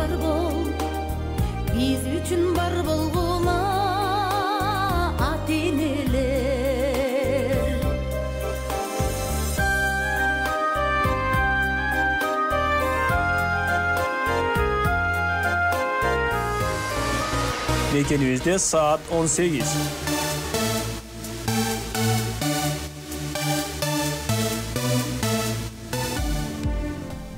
бар бол, биз үчүн бар болгула ата-энелер. Мекенибизде saat 18.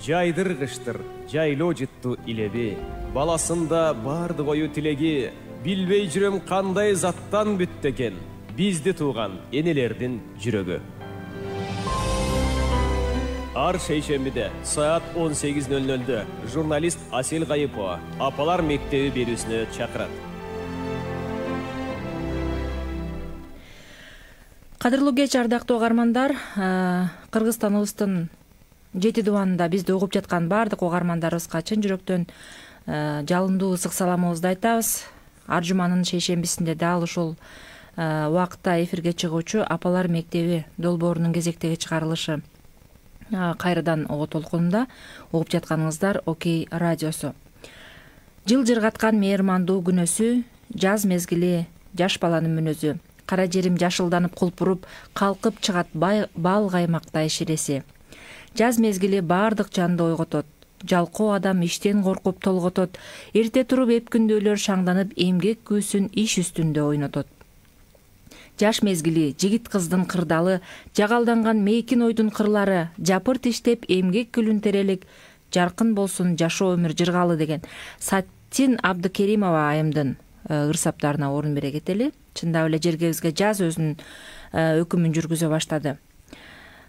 Жайдыргыштыр, жайлоо жытту илеби, баласында барды кою тилеги, билбей жүрөм кандай заттан бүттү экен, бизди тууган энелердин жүрөгү. Ар шейшембиде saat 18:00 журналист Асел Кайыпова апалар мектеби берүүсүнө чакырат. Кадырлуу кеч, ардактуу угармандар. Кыргызстаныбыздын 7 дубанында бизди угуп жаткан баардык угармандарыбызга чын жүрөктөн жалындуу ысык саламыбызды айтабыз. Ар жуманын шейшембисинде дал ушул убакытта эфирге чыгуучу апалар мектеби долбоорунун кезектеги чыгарылышы кайрадан ого толкунунда угуп жатканыңыздар Окей радиосу. Жыл жыргаткан мээрмандуу күнөсү, жаз мезгили жаш баланын мүнөзү, кара жерим жашылданып кулпуруп, калкып чыгат бал каймактай ширеси. Жаз мезгили баардык жанды ойготот, жалкоо адам иштен коркуп толготот, эрте туруп эпкүндүүлөр шаңданып эмгек күүсүн иш үстүндө ойнотот. Жаш мезгили жигит кыздын кырдалы, жагалданган мейкин ойдун кырлары, жапырт иштеп эмгек күлүн терелик, жаркын болсун жашоо өмүр жыргалы деген Саттин Абдыкеримова айымдын ырсаптарына орун бере кетели. Чындап эле жергебизге жаз өзүнүн өкүмүн жүргүзө баштады.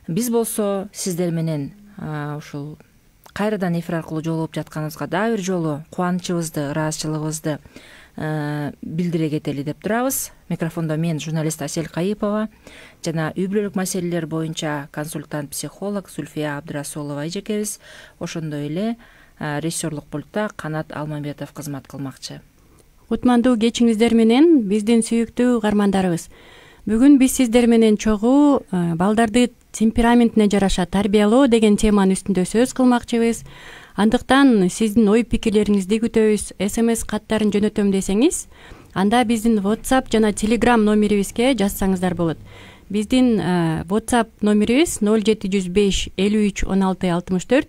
Биз болсо сиздер менен ушул кайрадан эфир аркылуу жолугуп жатканыбызга дагы бир жолу кубанычыбызды, ыраазычылыгыбызды билдире кетели деп турабыз. Микрофондо мен, журналист Асел Кайыпова жана үй бүлөлүк маселелер боюнча консультант психолог Зульфия Абдырасулова эжекебиз. Ошондой эле режиссерлук пультта Канат Алмамбетов кызмат кылмакчы. Кутмандуу кечиңиздер менен биздин сүйүктүү угармандарыбыз. Бүгүн биз сиздер менен чогуу балдарды темпераментине жараша тарбиялоо деген теманын үстүндө сөз кылмакчыбыз. Андыктан сиздин ой пикирлериңизди күтөбүз. SMS каттарын жөнөтөм десеңиз, анда биздин WhatsApp жана Telegram номерибизге жазсаңыздар болот. Биздин WhatsApp номерибиз 0705 53 16 64.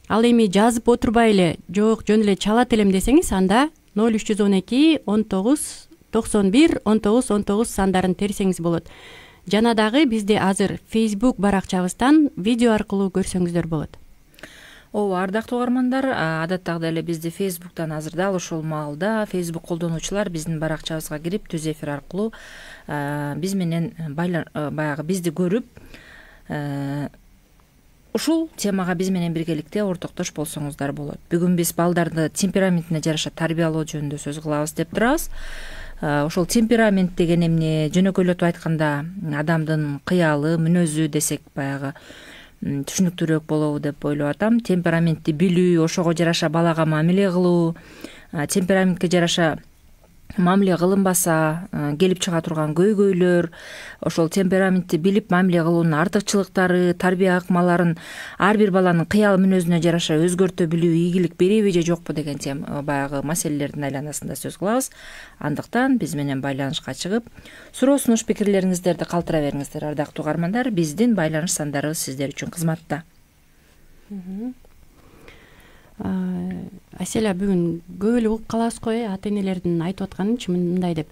Ал эми жазып отурбай эле, жок жөн эле чалат элем десеңиз, анда 0312 19 91 19 19 сандарын терсеңиз болот. Жана дагы бизди азыр Facebook баракчабыздан видео аркылуу көрсөңүздөр болот. Ардактуу угармандар, адаттагыдай эле бизди Facebook'тан азыр дал ушул маалда Facebook колдонуучулар биздин баракчабызга кирип, түз эфир аркылуу биз менен баягы бизди көрүп, ушул темага биз менен биргеликте ортоктош болсоңуздар болот. Бүгүн биз балдарды темпераментине жараша тарбиялоо жөнүндө сөз кылабыз деп турабыз. Ошол темперамент деген эмне, жөнөкөйлөтүп айтканда адамдын кыялы, мүнөзү десек баягы түшүнүктүүрөөк болобу деп ойлоп атам. Темпераментти билүү, ошого жараша балага мамиле кылуу, темпераментке жараша мамиле кылынбаса келип чыга турган көйгөйлөр, ошол темпераментти билип мамиле кылуунун артыкчылыктары, тарбия акмаларын ар бир баланын кыял мүнөзүнө жараша өзгөртө билүү ийгилик береби же жокпу деген баягы маселелердин айланасында сөз кылабыз. Андыктан биз менен байланышка чыгып, суроо сунуш пикирлериңиздерди калтыра бериңиздер, ардактуу угармандар. Биздин байланыш сандарыбыз сиздер үчүн кызматта. Аселя, бүгүн көп эле угуп калабыз го, ата энелердин айтып атканынчы мындай деп.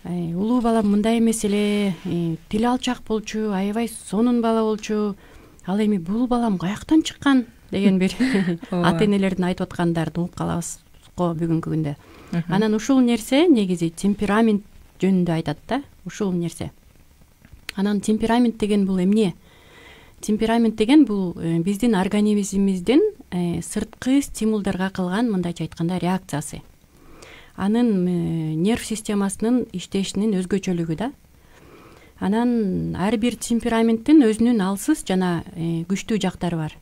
Улуу балам мындай эмес эле, тили алчак болчу, аябай сонун бала болчу. Ал эми бул балам каяктан чыккан деген бир ата энелердин айтып аткандарын угуп калабыз го бүгүнкү күндө. Анан ушул нерсе негизи темперамент жөнүндө айтат да, ушул нерсе. Анан темперамент деген бул эмне? Темперамент деген бул биздин организмибиздин сырткы стимулдарга кылган, мындайча айтканда, реакциясы. Анын нерв системасынын иштешинин өзгөчөлүгү да. Анан ар бир темпераменттин өзүнүн алсыз жана күчтүү жактары бар.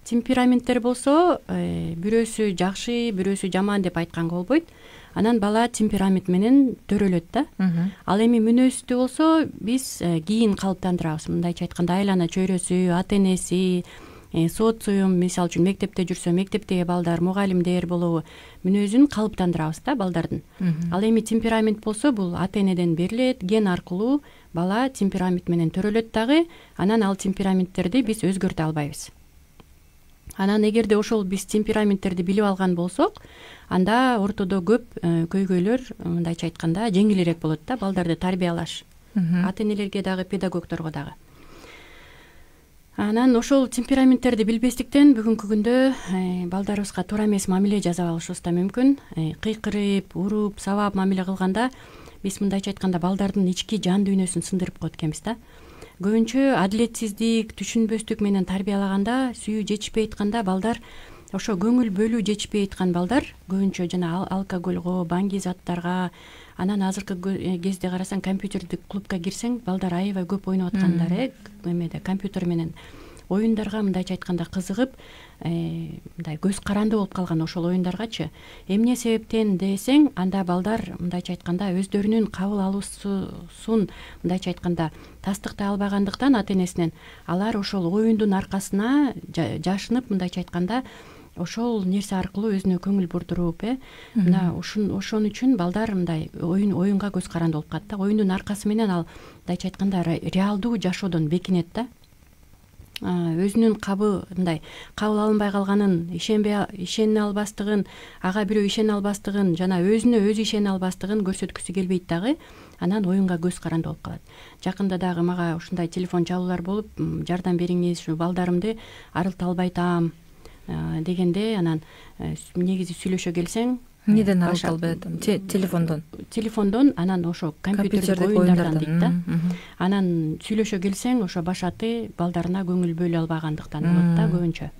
Темпераменттер болсо, бирөөсү жакшы, бирөөсү жаман деп айтканга болбойт. Анан бала темперамент менен төрөлөт да. Ал эми мүнөздүү болсо, биз кийин калыптандырабыз. Мындайча айтканда, айлана чөйрөсү, ата энеси, социум, мисалы үчүн мектепте жүрсө мектептеги балдар, мугалимдер болобу, мүнөзүн калыптандырабыз да балдардын. Ал эми темперамент болсо бул ата энеден берилет, ген аркылуу бала темперамент менен төрөлөт дагы, анан ал темпераменттерди биз өзгөртө албайбыз. Анан эгерде ошол биз темпераменттерди билип алган болсок, анда ортодо көп көйгөйлөр, мындайча айтканда, жеңилирээк болот да, балдарды тарбиялаш. Ата энелерге дагы, педагогдорго дагы. Анан ошол темпераменттерди билбестиктен бүгүнкү күндө балдарыбызга туура эмес мамиле жасап алышыбыз да мүмкүн. Кыйкырып, уруп, сабап мамиле кылганда биз мындайча айтканда балдардын ички жан дүйнөсүн сындырып коет экенбиз да. Көбүнчө адилетсиздик, түшүнбөстүк менен тарбиялаганда, сүйүү жетишпей айтканда балдар, ошо көңүл бөлүү жетишпей айткан балдар көбүнчө жана алкоголго, баңги заттарга, анан азыркы кезде карасаң компьютердик клубка кирсең, балдар аябай көп ойноп аткандар, эмеде компьютер менен оюндарга мындайча айтканда кызыгып, мындай көз каранды болуп калган ошол оюндаргачы. Эмне себептен десең, анда балдар мындайча айтканда өздөрүнүн кабыл алуусун мындайча айтканда тастыктай албагандыктан ата энесинен алар ошол оюндун аркасына жашынып, мындайча айтканда ошол нерсе аркылуу өзүнө көңүл бурдуруп, мына ошон үчүн балдар мындай оюнга көз каранды болуп калат да. Оюндун аркасы менен ал мындайча айтканда реалдуу жашоодон бекинет да. Өзүнүн мындай кабыл алынбай калганын, ишене албастыгын, ага бирөө ишене албастыгын, жана өзүнө өзү ишене албастыгын көрсөткүсү келбейт дагы. Анан оюнга көз каранды болуп калат. Жакында дагы мага ушундай телефон чалуулар болуп, жардам бериңиз, ушу балдарымды арылта албай атам дегенде, анан негизи сүйлөшө келсең, эмнеден арылта албай атам? Телефондон, анан ошо компьютердик оюндардан дейт да. Анан сүйлөшө келсең, ошо башаты балдарына көңүл бөлө албагандыктан болот да көбүнчө.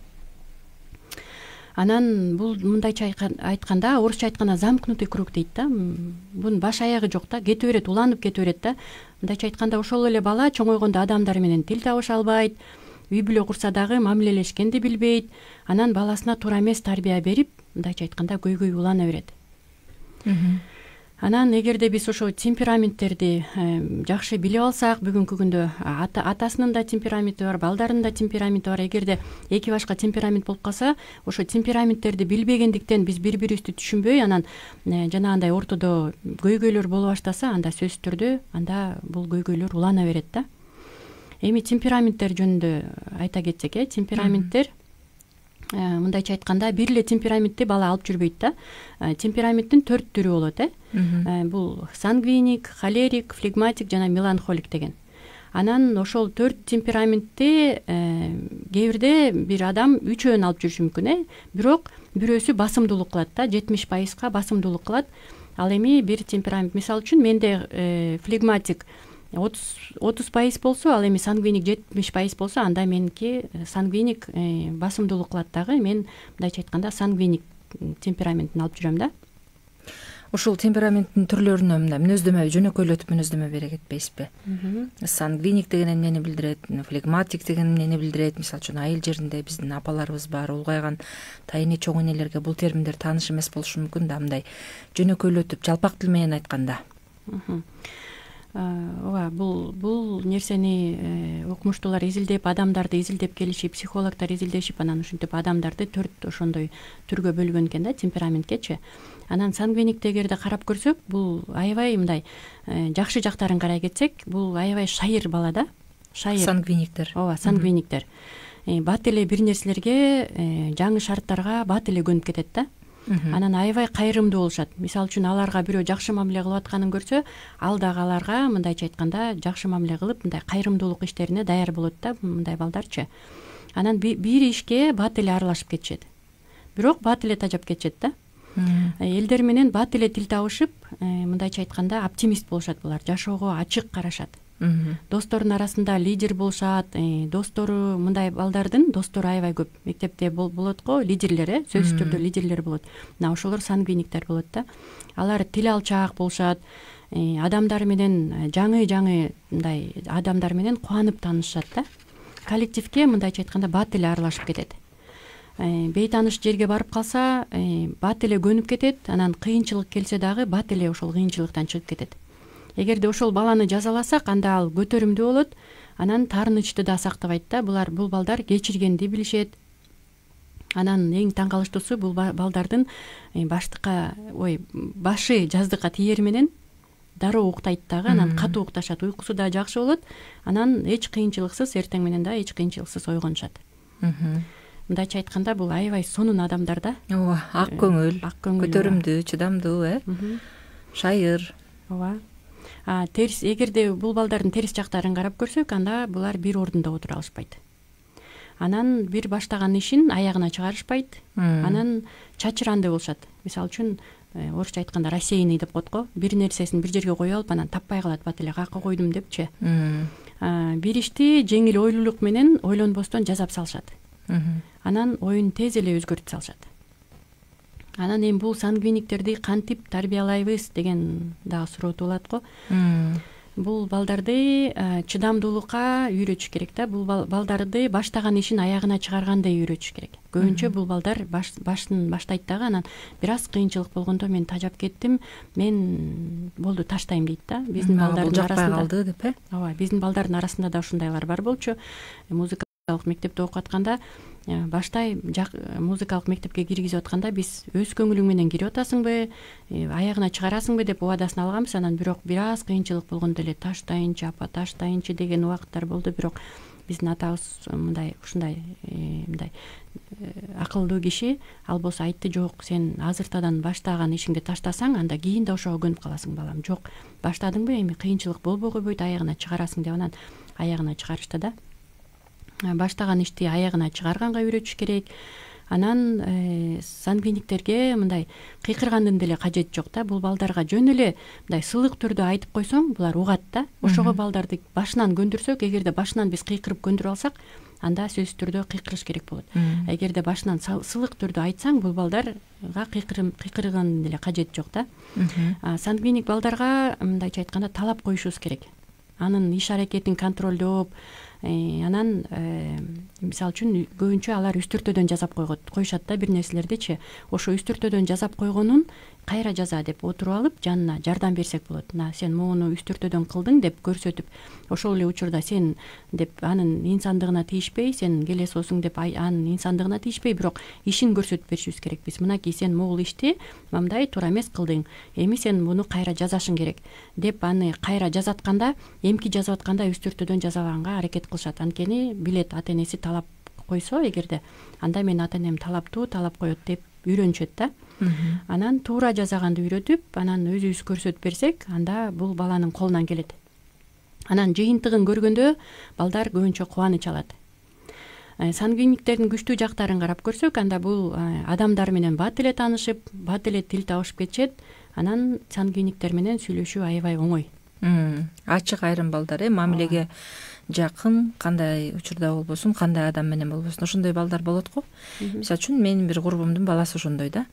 Анан бул мындайча айтканда, орусча айтканда замкнутый круг дейт да. Бунун баш аягы жок да, кете берет, уланып кете берет да. Мындайча айтканда ошол эле бала чоңойгондо адамдар менен тил табыша албайт, үй бүлө курса дагы мамилелешкенди билбейт. Анан баласына туура эмес тарбия берип, мындайча айтканда көйгөй улана берет. Анан эгерде биз ошо темпераменттерди жакшы билип алсак, бүгүнкү күндө атасынын да темпераменти бар, балдарынын да темпераменти бар. Эгерде эки башка темперамент болуп калса, ошо темпераменттерди билбегендиктен биз бири-бирибизди түшүнбөй, анан жанагындай ортодо көйгөйлөр боло баштаса, анда сөзсүз түрдө анда бул көйгөйлөр улана берет да. Эми темпераменттер жөнүндө айта кетсек, темпераменттер мындайча айтканда бир эле темпераментти бала алып жүрбөйт да. Темпераменттин 4 түрү болот, Бул сангвиник, холерик, флегматик жана меланхолик деген. Анан ошол 4 темпераментти кээ бирде бир адам үчөөнү алып жүрүшү мүмкүн, бирок бирөөсү басымдуулук кылат да, 70%га басымдуулук кылат. Ал эми бир темперамент, мисалы үчүн менде флегматик 30% болсо, ал эми сангвиник 70% болсо, анда меники сангвиник басымдуулук кылат дагы. Мен мындайча айтканда сангвиник темпераментин алып жүрөм да. Ушул темпераменттин түрлөрүнө мындай мүнөздөмө жөнөкөйлөтүп мүнөздөмө бере кетпейсизби? Сангвиник деген эмнени билдирет, флегматик деген эмнени билдирет? Мисалы үчүн айыл жеринде биздин апаларыбыз бар, улгайган тайыне чоң энелерге бул терминдер тааныш эмес болушу мүмкүн да, мындай жөнөкөйлөтүп жалпак тил менен айтканда. Ооба, бул нерсени окумуштуулар изилдеп, адамдарды изилдеп келишип, психологдор изилдешип, анан ушинтип адамдарды 4 ошондой түргө бөлгөн экен да, темпераменткечи. Анан сангвиникти эгерде карап көрсөк, бул аябай мындай жакшы жактарын карай кетсек, бул аябай шайыр бала да. Шайыр. Сангвиниктер. Ооба, сангвиниктер. Бат эле бир нерселерге, жаңы шарттарга бат эле көнүп кетет да. Анан аябай кайрымдуу болушат. Мисалы үчүн аларга бирөө жакшы мамиле кылып атканын көрсө, ал дагы аларга мындайча айтканда жакшы мамиле кылып, мындай кайрымдуулук иштерине даяр болот да, мындай балдарчы. Анан бир ишке бат эле аралашып кетишет. Бирок бат эле тажап кетишет да. Элдер менен бат эле тил табышып, мындайча айтканда оптимист болушат булар, жашоого ачык карашат. Досторунун арасында лидер болушат, достору мындай балдардын достору аябай көп. Мектепте болот го лидерлер, сөзсүз түрдө лидерлер болот. Мына ошолор сангвиниктер болот да. Алар тил алчаак болушат, адамдар менен жаңы мындай адамдар менен кубанып таанышышат да. Коллективге мындайча айтканда бат эле аралашып кетет. Бейтаныш жерге барып калса, бат эле көнүп кетет, анан кыйынчылык келсе дагы бат эле ошол кыйынчылыктан чыгып кетет. Эгерде ошол баланы жазаласак, анда ал көтөрүмдүү болот, анан таарынычты да сактабайт да. Бул балдар кечиргенди билишет. Анан эң таң калыштуусу бул балдардын башы жаздыкка тиер менен дароо уктайт дагы, анан катуу укташат, уйкусу да жакшы болот. Анан эч кыйынчылыксыз эртең менен да эч кыйынчылыксыз ойгонушат. Мындайча айтканда бул аябай сонун адамдар да. Ооба, ак көңүл, көтөрүмдүү, чыдамдуу, шайыр. Ооба. Терс, эгерде бул балдардын терс жактарын карап көрсөк, анда булар бир ордунда отура алышпайт. Анан бир баштаган ишин аягына чыгарышпайт. Анан чачыранды болушат. Мисалы үчүн орусча айтканда рассеянный деп коет го. Бир нерсесин бир жерге коюп алып, анан таппай калат, бат эле кака койдум депчи. Бир ишти жеңил ойлуулук менен ойлонбостон жасап салышат. Анан оюн тез эле өзгөртүп салышат. Анан эми бул сангвиниктерди кантип тарбиялайбыз деген дагы суроо туулат го. Бул балдарды чыдамдуулукка үйрөтүш керек да. Бул балдарды баштаган ишин аягына чыгаргандай үйрөтүш керек. Көбүнчө бул балдар башын баштайт дагы, анан бир аз кыйынчылык болгондо мен тажап кеттим, мен болду таштайм дейт да. Биздин балдардын арасында калды деп, ооба, биздин балдардын арасында да ушундайлар бар болчу. Музыкалык мектепте окуп атканда баштай музыкалык мектепке киргизип атканда биз өз көңүлүң менен кирип атасыңбы, аягына чыгарасыңбы деп убадасын алганбыз. Анан бирок бир аз кыйынчылык болгондо эле таштайынчы апа, таштайынчы деген убакыттар болду. Бирок биздин атабыз ушундай акылдуу киши. Ал болсо айтты, жок, сен азыртадан баштаган ишиңди таштасаң, анда кийин да ошого көнүп каласың балам. Жок, баштадыңбы, эми кыйынчылык болбой койбойт, аягына чыгарасың деп. Анан аягына чыгарышты да. Баштаган ишти аягына чыгарганга үйрөтүш керек. Анан сангвиниктерге мындай кыйкыргандын деле кажети жок да. Бул балдарга жөн эле мындай сылык түрдө айтып койсоң, булар угат да. Ошого балдарды башынан көндүрсөк, эгерде башынан биз кыйкырып көндүрүп алсак, анда сөзсүз түрдө кыйкырыш керек болот. Эгерде башынан сылык түрдө айтсаң, бул балдарга кыйкыргандын деле кажети жок да. Сангвиник балдарга мындайча айтканда талап коюшубуз керек. Анын иш аракетин контролдоп, анан мисалы үчүн көбүнчө алар үстүртөдөн жазап коюшат да бир нерселердичи. Ошо үстүртөдөн жазап койгонун кайра жаза деп отуруп алып, жанына жардам берсек болот. Сен моуну үстүртөдөн кылдың деп көрсөтүп, ошол эле учурда сен деп анын инсандыгына тийишпей, сен келесосуң деп анын инсандыгына тийишпей, бирок ишин көрсөтүп беришибиз керек. Биз мынакей сен могул ишти мындай туура эмес кылдың. Эми сен муну кайра жазашың керек деп аны кайра жазатканда, эмки жазып атканда үстүртөдөн жазаганга аракет кылышат. Анткени билет, ата энеси талап койсо, эгерде анда мен ата энем талаптуу, талап коет деп үйрөнүшөт да. Анан туура жазаганды үйрөтүп, анан өзүбүз көрсөтүп берсек, анда бул баланын колунан келет. Анан жыйынтыгын көргөндө балдар көбүнчө кубаныч алат. Сангвиниктердин күчтүү жактарын карап көрсөк, анда бул адамдар менен бат эле таанышып, бат эле тил табышып кетишет. Анан сангвиниктер менен сүйлөшүү аябай оңой. Ачык айрым балдар, мамилеге жакын, кандай учурда болбосун, кандай адам менен болбосун, ошондой балдар болот го. Мисалы үчүн менин бир курбумдун баласы ошондой да.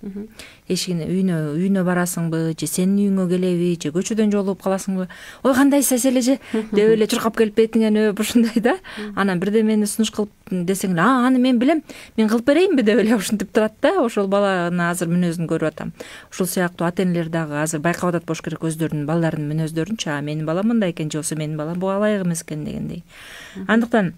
Эшигине үйүнө барасыңбы, же сенин үйүңө келеби, же көчөдөн жолугуп каласыңбы? Ой, кандайсыз эле же деп эле чуркап келип бетиңен өп ушундай да. Анан бирдемени сунуш кылып десең, аны мен билем, мен кылып берейинби деп эле ушинтип турат да. Ошол баланы азыр мүнөзүн көрүп атам. Ушул сыяктуу ата энелер дагы азыр байкап атат болуш керек өздөрүнүн балдарынын мүнөздөрүнчү. Менин балам мындай экен, же болсо менин балам буга ылайык эмес экен дегендей. Андыктан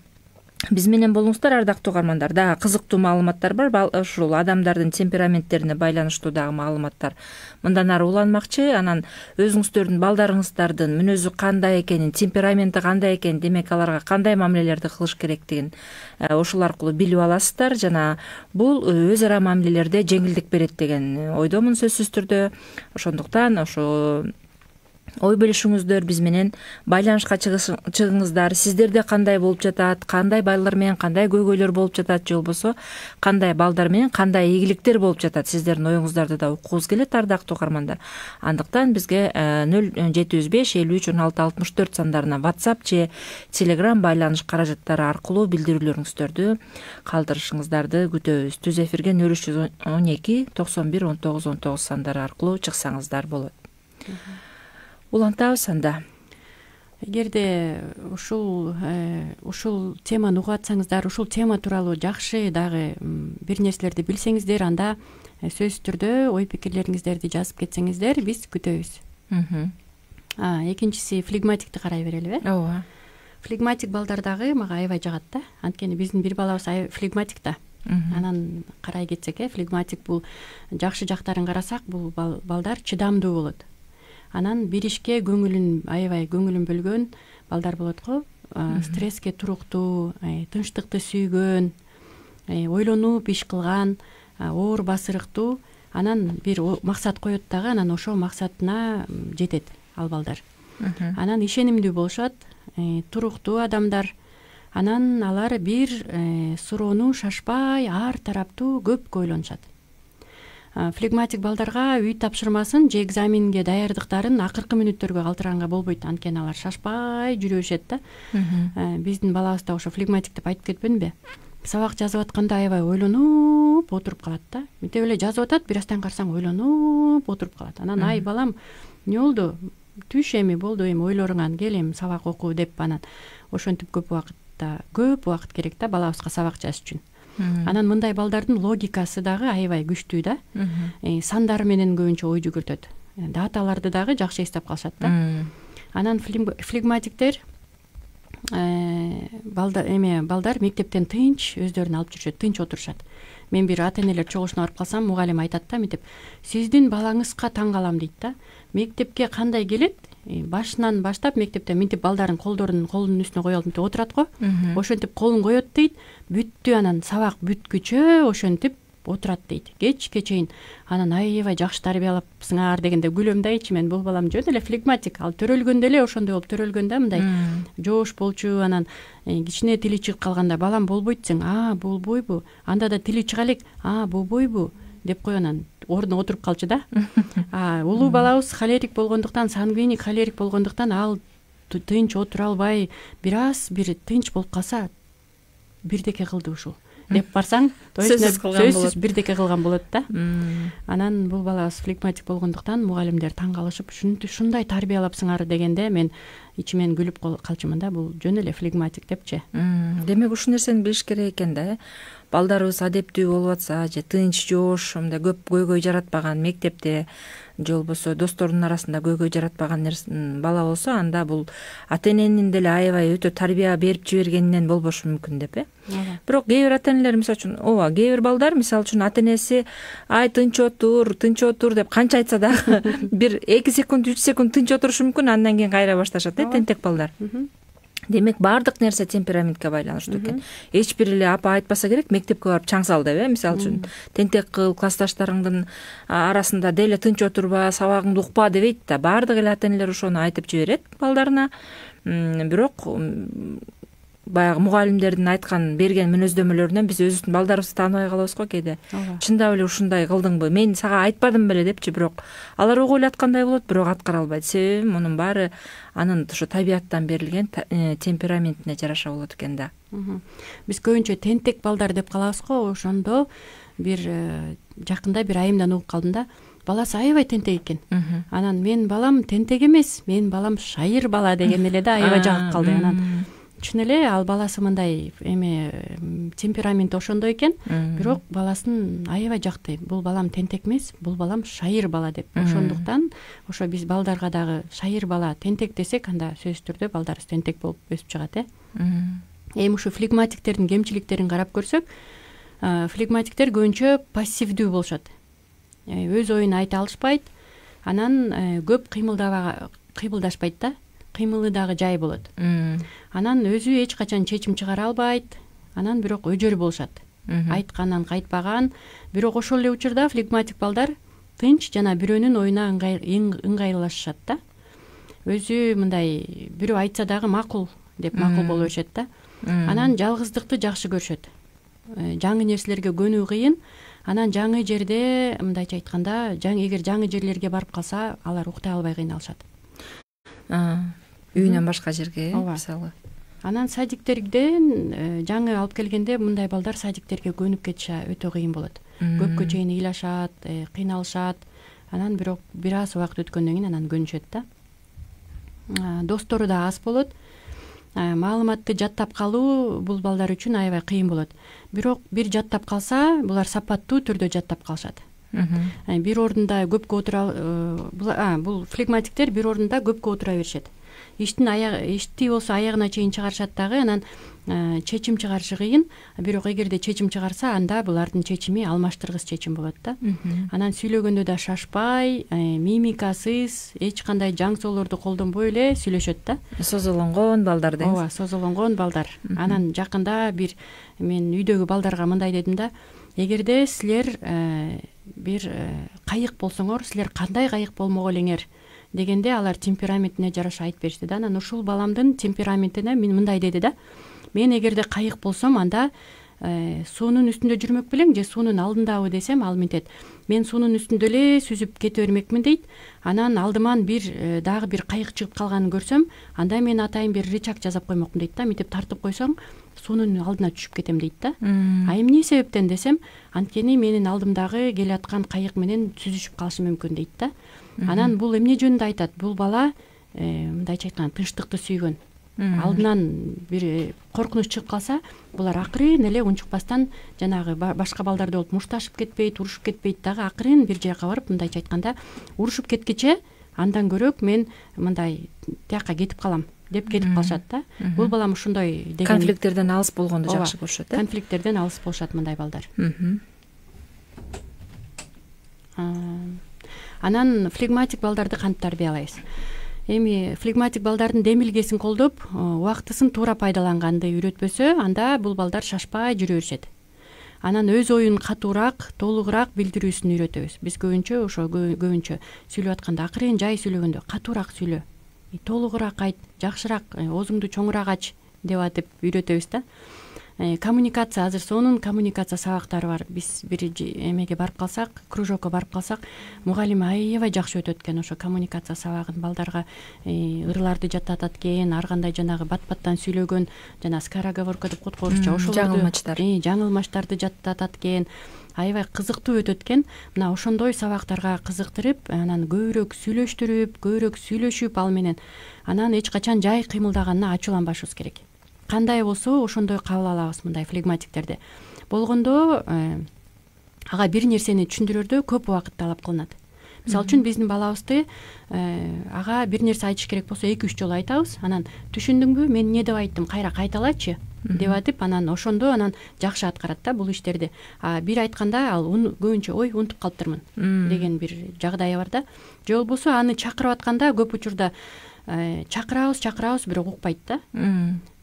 биз менен болуңуздар, ардактуу угармандар. Дагы кызыктуу маалыматтар бар. Ушул адамдардын темпераменттерине байланыштуу дагы маалыматтар мындан ары уланмакчы. Анан өзүңүздөрдүн балдарыңыздардын мүнөзү кандай экенин, темпераменти кандай экенин, демек аларга кандай мамилелерди кылыш керектигин ошол аркылуу билип аласыздар. Жана бул өз ара мамилелерде жеңилдик берет деген ойдомун сөзсүз түрдө. Ошондуктан ошо ой бөлүшүңүздөр, биз менен байланышка чыгыңыздар. Сиздерде кандай болуп жатат, кандай балдар менен кандай көйгөйлөр болуп жатат, же болбосо кандай балдар менен кандай ийгиликтер болуп жатат, сиздердин оюңуздарды да уккубуз келет, ардактуу угармандар. Андыктан бизге 0705 53 16 64 сандарына WhatsApp же Telegram байланыш каражаттары аркылуу билдирүүлөрүңүздөрдү калтырышыңыздарды күтөбүз. Түз эфирге 0312 91 19 19 сандары аркылуу чыксаңыздар болот. Улантабыз анда. Эгерде ушул теманы угуп атсаңыздар, ушул тема тууралуу жакшы дагы бир нерселерди билсеңиздер, анда сөзсүз түрдө ой пикирлериңиздерди жазып кетсеңиздер, биз күтөбүз. Экинчиси флегматикти карай берелиби? Ооба. флегматик балдар дагы мага аябай жагат да. Анткени биздин бир балабыз флегматик да. Анан карай кетсек, флегматик бул жакшы жактарын карасак, бул балдар чыдамдуу болот. Анан бир ишке аябай көңүлүн бөлгөн балдар болот го. Стресске туруктуу, тынчтыкты сүйгөн, ойлонуп иш кылган, оор басырыктуу, анан бир максат коет дагы, анан ошол максатына жетет ал балдар. Анан ишенимдүү болушат, туруктуу адамдар. Анан алар бир суроону шашпай, ар тараптуу көп ойлонушат. Флегматик балдарга үй тапшырмасын же экзаменге даярдыктарын акыркы мүнөттөргө калтыранга болбойт, анткени алар шашпай жүрүшөт да. Биздин балабыз да ошо флегматик деп айтып кетпедимби? Сабак жазып атканда аябай ойлонуп отуруп калат да. Мынтип эле жазып атат, бир аздан карасаң ойлонуп отуруп калат. Анан ай балам, эмне болду? Түш эми болду, эми ойлоруңан кел, эми сабак оку деп анан ошентип көп убакыт керек да балабызга сабак жазыш үчүн. Анан мындай балдардын логикасы дагы аябай күчтүү да. Сандары менен көбүнчө ой жүгүртөт. Даталарды дагы жакшы эстеп калышат да. Анан флегматиктер балдар мектептен тынч өздөрүн алып жүрүшөт, тынч отурушат. Мен бир ата-энелер чогулушуна барып калсам, мугалим айтат да, мынтип, сиздин балаңызга таң калам дейт да. Мектепке кандай келет? Башынан баштап мектепте мынтип балдардын колунун үстүнө коюп алып мынтип отурат го. Ошентип колун коет дейт. Бүттү, анан сабак бүткүчө ошентип отурат дейт. Кечке чейин. Анан аябай жакшы тарбиялапсыңар дегенде күлөм да, мен бул балам жөн эле флегматик, ал төрөлгөндө эле ошондой болуп төрөлгөн да, мындай жоош болчу, анан кичине тили чыгып калганда балам болбойт десең, болбойбу? Анда да тили чыга элек, болбойбу? деп коюп анан ордуна отуруп калчу да. Улуу балабыз холерик болгондуктан, сангвиник холерик болгондуктан ал тынч отура албай, бир тынч болуп калса, бирдеке кылды ушул деп барсаң, сөзсүз бирдеке кылган болот да. Анан бул балабыз флегматик болгондуктан мугалимдер таң калышып, ушундай тарбиялапсыңар дегенде мен ичимен күлүп калчумун да, бул жөн эле флегматик депчи. Демек ушул нерсени билиш керек экен да. Балдарыбыз адептүү болуп атса, же тынч, жоош, мындай көп көйгөй жаратпаган мектепте, же болбосо досторунун арасында көйгөй жаратпаган бала болсо, анда бул ата-эненин деле аябай өтө тарбия берип жибергенинен болбошу мүмкүн деп. Бирок кээ бир ата-энелер мисалы үчүн, кээ бир балдар мисалы үчүн ата-энеси тынч отур деп канча айтса дагы бир 2 секунд, 3 секунд тынч отурушу мүмкүн, андан кийин кайра башташат тентек балдар. Демек баардык нерсе темпераментке байланыштуу экен. Эч бир эле апа айтпаса керек, мектепке барып чаң сал деп, мисалы үчүн тентек кыл, классташтарыңдын арасында деле тынч отурба, сабагыңды укпа дебейт да. Баардык эле ата-энелер ошону айтып жиберет балдарына. Бирок баягы мугалимдердин берген мүнөздөмөлөрүнөн биз өзүбүздүн балдарыбызды тааныбай калабыз го кээде. Чындап эле ушундай кылдыңбы? Мен сага айтпадым беле депчи, бирок алар ого элаткандай болот, бирок аткара албайт. Себеби мунун баары анын ошо табияттан берилген темпераментине жараша болот экен да. Биз көбүнчө тентек балдар деп калабыз го. Ошондо бир жакында бир айымдан угуп калдым да. Баласы аябай тентек экен. Анан мен балам тентек эмес, мен балам шайыр бала деген эле да, аябай жагып калды. Анан чын эле ал баласы мындай темпераменти ошондой экен, бирок баласын аябай жакты. Бул балам тентек эмес, бул балам шайыр бала деп. Ошондуктан ошо биз балдарга дагы шайыр бала, тентек десек, анда сөзсүз түрдө балдарыбыз тентек болуп өсүп чыгат. Эми ушу флегматиктердин кемчиликтерин карап көрсөк, флегматиктер көбүнчө пассивдүү болушат. Өз оюн айта алышпайт, анан көп кыймылдашпайт да. Кыймылы дагы жай болот. Анан өзү эч качан чечим чыгара албайт. Анан бирок өжөр болушат. Айткандан кайтпаган. Бирок ошол эле учурда флегматик балдар тынч жана бирөөнүн оюна ыңгайлашышат да. Өзү мындай бирөө айтса дагы макул деп макул болуп өшөт да. Анан жалгыздыкты жакшы көрүшөт. Жаңы нерселерге көнүү кыйын. Анан жаңы жерде, мындайча айтканда, эгер жаңы жерлерге барып калса, алар уктай албай кыйналышат. Үйүнөн башка жерге, мисалы. Анан садиктерден жаңы алып келгенде мындай балдар садиктерге көнүп кетиши өтө кыйын болот. Көпкө чейин ыйлашат, кыйналышат. Анан бирок бир аз убакыт өткөндөн кийин анан көнүшөт да. Достору да аз болот. Маалыматты жаттап калуу бул балдар үчүн аябай кыйын болот. Бирок бир жаттап калса, булар сапаттуу түрдө жаттап калышат. Бир ордунда көпкө отура, бул флегматиктер бир ордунда көпкө отура беришет. ишти болсо аягына чейин чыгарышат дагы, анан чечим чыгарышы кыйын. Бирок эгерде чечим чыгарса, анда булардын чечими алмаштыргыс чечим болот да. Анан сүйлөгөндө да шашпай, мимикасыз, эч кандай жаң соолорду колдонбой эле сүйлөшөт да. Созулонгон балдар дейсиз. Ооба, созулонгон балдар. Анан жакында мен үйдөгү балдарга мындай дедим да: эгерде силер бир кайык болсоңор, силер кандай кайык болмок элеңер дегенде, алар темпераментине жараша айтып беришти да. Анан ушул баламдын темпераментине мен мындай деди да: мен эгерде кайык болсом, анда суунун үстүндө жүрмөк белең же суунун алдындабы десем, ал мынтет: мен суунун үстүндө эле сүзүп кете бермекмин дейт. Анан алдыман дагы бир кайык чыгып калганын көрсөм, анда мен атайын бир рычаг жасап коймокмун дейт да. Мынтип тартып койсоң, суунун алдына түшүп кетем дейт да. А эмне себептен десем, анткени менин алдымдагы келаткан кайык менен сүзүшүп калышы мүмкүн дейт да. Анан бул эмне жөнүндө айтат? Бул бала мындайча айтканда тынчтыкты сүйгөн. Алдынан бир коркунуч чыгып калса, булар акырын эле унчукпастан жанагы башка балдарды болуп мушташып кетпейт, урушуп кетпейт дагы, акырын бир жайга барып, мындайча айтканда урушуп кеткиче андан көрөк мен мындай тияка кетип калам деп кетип калышат да. Бул балам ушундай деген конфликттерден алыс болгонду жакшы көрүшөт. Конфликттерден алыс болушат мындай балдар. Анан флегматик балдарды кантип тарбиялайбыз? Эми флегматик балдардын демилгесин колдоп, убактысын туура пайдаланганды үйрөтпөсө, анда бул балдар шашпай жүрө беришет. Анан өз оюн катуураак, толугураак билдирүүсүн үйрөтөбүз. Биз көбүнчө сүйлөп атканда акырын жай сүйлөгөндө катуураак сүйлө, толугураак айт, жакшыраак, оозуңду чоңураак ач деп атып үйрөтөбүз да. Коммуникация, азыр сонун коммуникация сабактары бар. Биз бир эмеге барып калсак, кружокко барып калсак, мугалим аябай жакшы өтөт экен ошо коммуникация сабагын. Балдарга ырларды жаттатат экен, ар кандай жанагы бат-баттан сүйлөгөн, жана скороговорка деп коет орусча, ошолорду жаңылмаштарды жаттатат экен. Аябай кызыктуу өтөт экен. Мына ошондой сабактарга кызыктырып, анан көбүрөөк сүйлөштүрүп, көбүрөөк сүйлөшүп ал менен, анан эч качан жай кыймылдаганына ачууланбашыбыз керек. Кандай болсо ошондой кабыл алабыз мындай флегматиктерди. Болгондо ага бир нерсени түшүндүрөрдө көп убакыт талап кылынат. Мисалы үчүн биздин балабызды ага бир нерсе айтыш керек болсо 2-3 жолу айтабыз. Анан түшүндүңбү, мен эмне деп айттым, кайра кайталачы деп атып, анан ошондо жакшы аткарат да бул иштерди. Бир айтканда ал көбүнчө ой унутуп калыптырмын деген бир жагдайы бар да. Же болбосо аны чакырып атканда көп учурда чакырабыз, бирок укпайт да.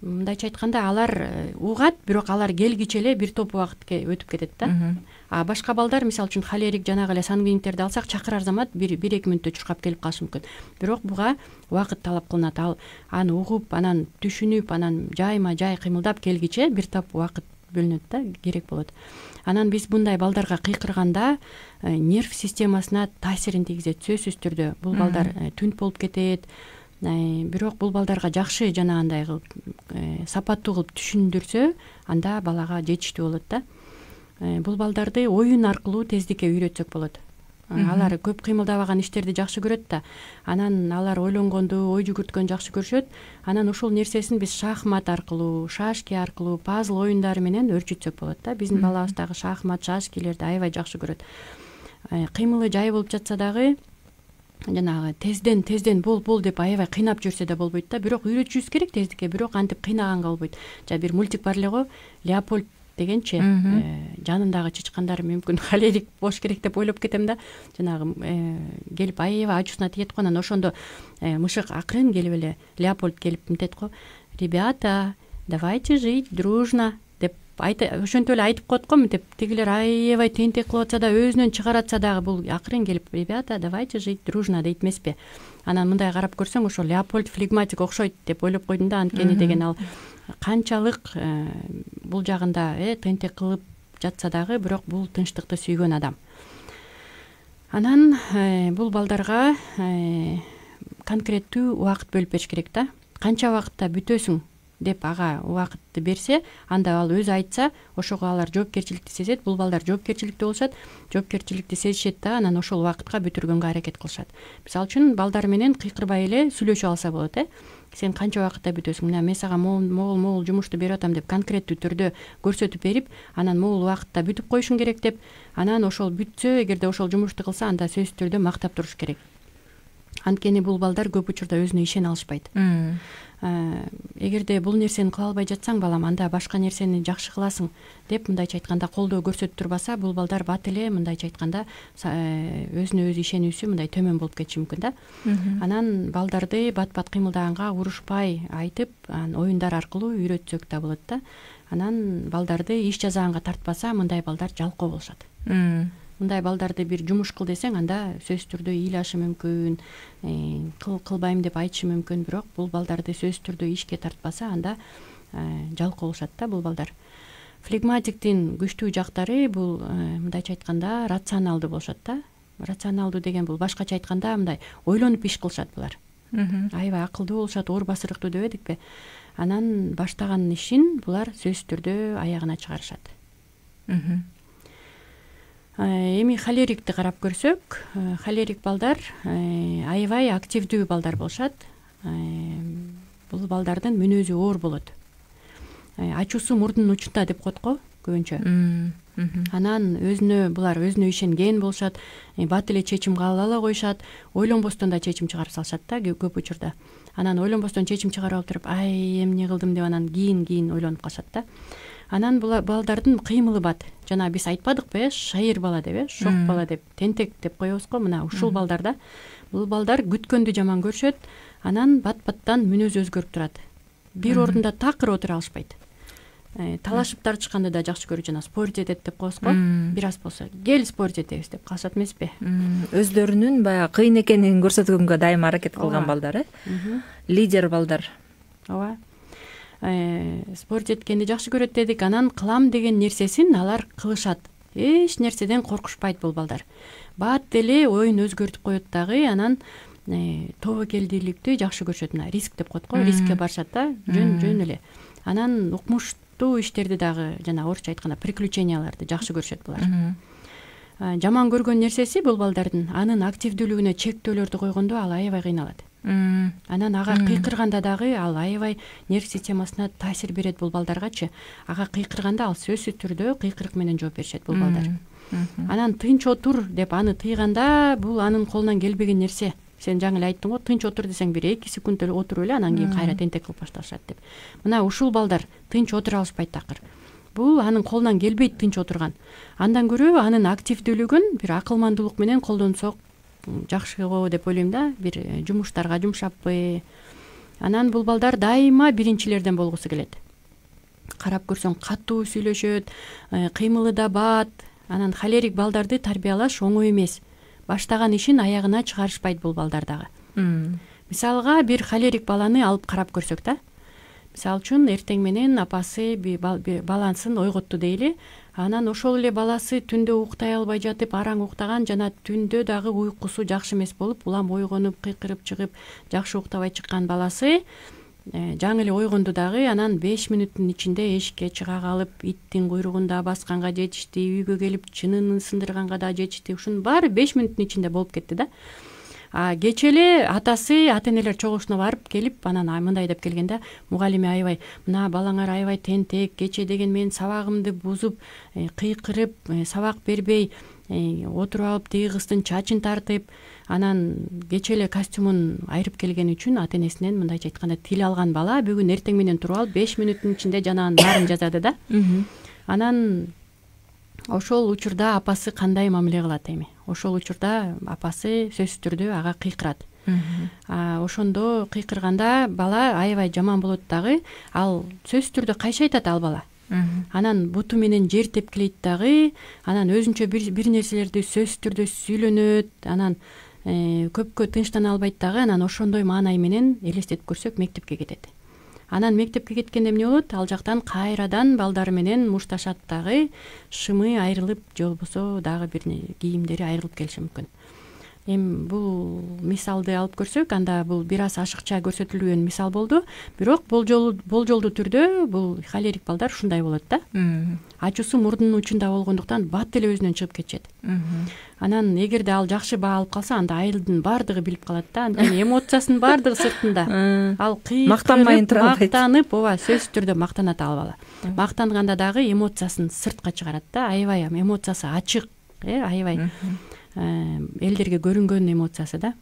Мындайча айтканда алар угат, бирок алар келгиче эле бир топ убакыт өтүп кетет да. А башка балдар, мисалы үчүн холерик, жанагы эле сангвиниктерди алсак, чакырар замат 1-2 мүнөттө чуркап келип калышы мүмкүн. Бирок буга убакыт талап кылынат. Ал аны угуп, анан түшүнүп, анан жайма-жай кыймылдап келгиче бир топ убакыт бөлүнөт да, керек болот. Анан биз мындай балдарга кыйкырганда нерв системасына таасирин тийгизет сөзсүз түрдө. Бул балдар түнт болуп кетет. Бирок бул балдарга жакшы жанагындай кылып сапаттуу кылып түшүндүрсө, анда балага жетиштүү болот да. Бул балдарды оюн аркылуу тездикке үйрөтсөк болот. Алар көп кыймылдабаган иштерди жакшы көрөт да. Анан алар ойлонгонду, ой жүгүрткөнү жакшы көрүшөт. Анан ушул нерсесин биз шахмат аркылуу, шашки аркылуу, пазл оюндары менен өрчүтсөк болот да. Биздин балабыз дагы шахмат, шашкилерди аябай жакшы көрөт. Кыймылы жай болуп жатса дагы, жанагы тезден бол деп аябай кыйнап жүрсө да болбойт да. Бирок үйрөтүшүбүз керек тездикке, бирок антип кыйнаганга болбойт. Бир мультик бар эле го, Леопольд дегенчи, жанындагы чычкандар мүмкүн холерик болуш керек деп ойлоп кетем да. Жанагы келип аябай ачуусуна тиет го, анан ошондо мышык акырын келип эле Леопольд келип мынтет го: "Ребята, давайте жить дружно" деп ошентип эле айтып коет го. Мынтип тигилер аябай тентек кылып атса да, өзүнөн чыгаратса дагы бул акырын келип: "Ребята, давайте жить дружно" дейт эмеспи. Анан мындай карап көрсөң, ошо Леопольд флегматик окшойт деп ойлоп койдум да. Анткени деген ал канчалык бул жагында тентек кылып жатса дагы, бирок бул тынчтыкты сүйгөн адам. Анан бул балдарга конкреттүү убакыт бөлүп бериш керек да. Канча убакытта бүтөсүң деп ага убакытты берсе, анда ал өзү айтса, ошого алар жоопкерчиликти сезет. Бул балдар жоопкерчиликтүү болушат, жоопкерчиликти сезишет да, анан ошол убакытка бүтүргөнгө аракет кылышат. Мисалы үчүн балдар менен кыйкырбай эле сүйлөшүп алса болот. Сен канча убакытта бүтөсүң? Мен сага могул жумушту берип атам деп конкреттүү түрдө көрсөтүп берип, анан могул убакытта бүтүп коюшуң керек деп, анан ошол бүтсө, эгерде ошол жумушту кылса, анда сөзсүз түрдө мактап туруш керек. Анткени бул балдар көп учурда өзүнө ишене алышпайт. Эгерде бул нерсени кыла албай жатсаң, балам, анда башка нерсени жакшы кыласың деп мындайча айтканда колдоо көрсөтүп турбаса, бул балдар бат эле мындайча айтканда өзүнө өзү ишенүүсү мындай төмөн болуп кетиши мүмкүн да. Анан балдарды бат кыймылдаганга урушпай айтып, оюндар аркылуу үйрөтсөк да болот да. Анан балдарды иш жазаганга тартпаса, мындай балдар жалкоо болушат. Мындай балдарды бир жумуш кыл десең, анда сөзсүз түрдө ыйлашы мүмкүн, кылбайм деп айтышы мүмкүн, бирок бул балдарды сөзсүз түрдө ишке тартпаса, анда жалкоо болушат да бул балдар. Флегматиктин күчтүү жактары бул мындайча айтканда рационалдуу болушат да. Рационалдуу деген бул башкача айтканда мындай ойлонуп иш кылышат булар. Аябай акылдуу болушат, оор басырыктуу дебедикпи? Анан баштаган ишин булар сөзсүз түрдө аягына чыгарышат. Эми холерикти карап көрсөк, холерик балдар аябай активдүү балдар болушат. Бул балдардын мүнөзү оор болот. Ачуусу мурдунун учунда деп коет го көбүнчө. Анан булар өзүнө ишенген болушат, бат эле чечим кабыл ала коюшат, ойлонбостон да чечим чыгарып салышат да көп учурда. Анан ойлонбостон чечим чыгарып алып туруп, эмне кылдым деп анан кийин ойлонуп калышат да. Анан бул балдардын кыймылы бат. Жана биз айтпадыкпы, шайыр бала деп, шок бала деп, тентек деп коебуз го. Мына ушул балдарда бул балдар күткөндү жаман көрүшөт, анан бат-баттан мүнөзү өзгөрүп турат. Бир ордунда такыр отура алышпайт. Талашып тартышканды да жакшы көрүп, жана спорить этет деп коебуз го. Бир аз болсо, кел спорить этебиз деп калышат эмеспи? Өздөрүнүн баягы кыйын экенин көрсөткөнгө дайыма аракет кылган балдар, лидер балдар. Ооба. Спорт эткенди жакшы көрөт дедик, анан кылам деген нерсесин алар кылышат. Эч нерседен коркушпайт бул балдар. Бат эле оюн өзгөртүп коет дагы, анан тобокелдүүлүктү жакшы көрүшөт. Мына риск деп коет го, рискке барышат да, жөн эле. Анан укмуштуу иштерди дагы, жана орусча айтканда приключенияларды жакшы көрүшөт булар. Жаман көргөн нерсеси бул балдардын анын активдүүлүгүнө чектөөлөрдү койгондо ал аябай кыйналат. Анан ага кыйкырганда дагы ал аябай нерв системасына таасир берет бул балдаргачы. Ага кыйкырганда ал сөзсүз түрдө кыйкырык менен жооп беришет бул балдар. Анан тынч отур деп аны тыйганда бул анын колунан келбеген нерсе. Сен жаңы эле айттың го, тынч отур десең бир 2 секунд эле отуруп эле анан кийин кайра тентек кылып башташат деп. Мына ушул балдар тынч отура алышпайт такыр. Бул анын колунан келбейт тынч отурган. Андан көрө анын активдүүлүгүн бир акылмандуулук менен колдонсок жакшы го деп ойлойм да, бир жумуштарга жумшаппы. Анан бул балдар дайыма биринчилерден болгусу келет. Карап көрсөң катуу сүйлөшөт, кыймылы да бат. Анан холерик балдарды тарбиялаш оңой эмес. Баштаган ишин аягына чыгарышпайт бул балдар дагы. Мисалга бир холерик баланы алып карап көрсөк да. Мисалы үчүн эртең менен апасы баласын ойготту дейли. Анан ошол эле баласы түндө уктай албай жатып, араң уктаган, жана түндө дагы уйкусу жакшы эмес болуп, улам ойгонуп, кыйкырып чыгып, жакшы уктабай чыккан баласы жаңы эле ойгонду дагы, анан 5 мүнөттүн ичинде эшикке чыга калып, иттин куйругунда басканга жетишти, үйгө келип чынын сындырганга да жетишти. Ушунун баары 5 мүнөттүн ичинде болуп кетти да. Кече эле атасы, ата-энелер чогулушуна барып келип, анан мындай деп келгенде, мугалиме аябай, мына балаңар аябай тентек, кече деген мен сабагымды бузуп, кыйкырып, сабак бербей, отуруп алып тиги кыздын чачын тартып, анан кече эле костюмун айырып келген үчүн ата-энесинен мындайча айтканда тил алган бала бүгүн эртең менен туруп алып 5 мүнөттүн ичинде жанагынын баарын жазады да. Анан ошол учурда апасы кандай мамиле кылат эми? Ошол учурда апасы сөзсүз түрдө ага кыйкырат. Ошондо кыйкырганда бала аябай жаман болот дагы, ал сөзсүз түрдө кайша айтат ал бала. Анан буту менен жер тепкилейт дагы, анан өзүнчө бир нерселерди сөзсүз түрдө сүйлөнөт, анан көпкө тынчтана албайт дагы, анан ошондой маанай менен элестетип көрсөк мектепке кетет. Анан мектепке кеткенде эмне болот? Ал жактан кайрадан балдары менен мушташат дагы, шымы айрылып, же болбосо дагы бир кийимдери айрылып келиши мүмкүн. Эми бул мисалды алып көрсөк, анда бул бир аз ашыкча көрсөтүлгөн мисал болду, бирок болжолдуу түрдө бул холерик балдар ушундай болот да. Ачуусу мурдунун учунда болгондуктан бат эле өзүнөн чыгып кетет. Анан эгерде ал жакшы баа алып калса, анда айылдын баардыгы билип калат да. Анткени эмоциясынын баардыгы сыртында. Ал мактанмайын тура албайт. Мактанып, ооба, сөзсүз түрдө мактанат ал бала. Мактанганда дагы эмоциясын сыртка чыгарат да. Аябай эмоциясы ачык, аябай элдерге көрүнгөн эмоциясы да.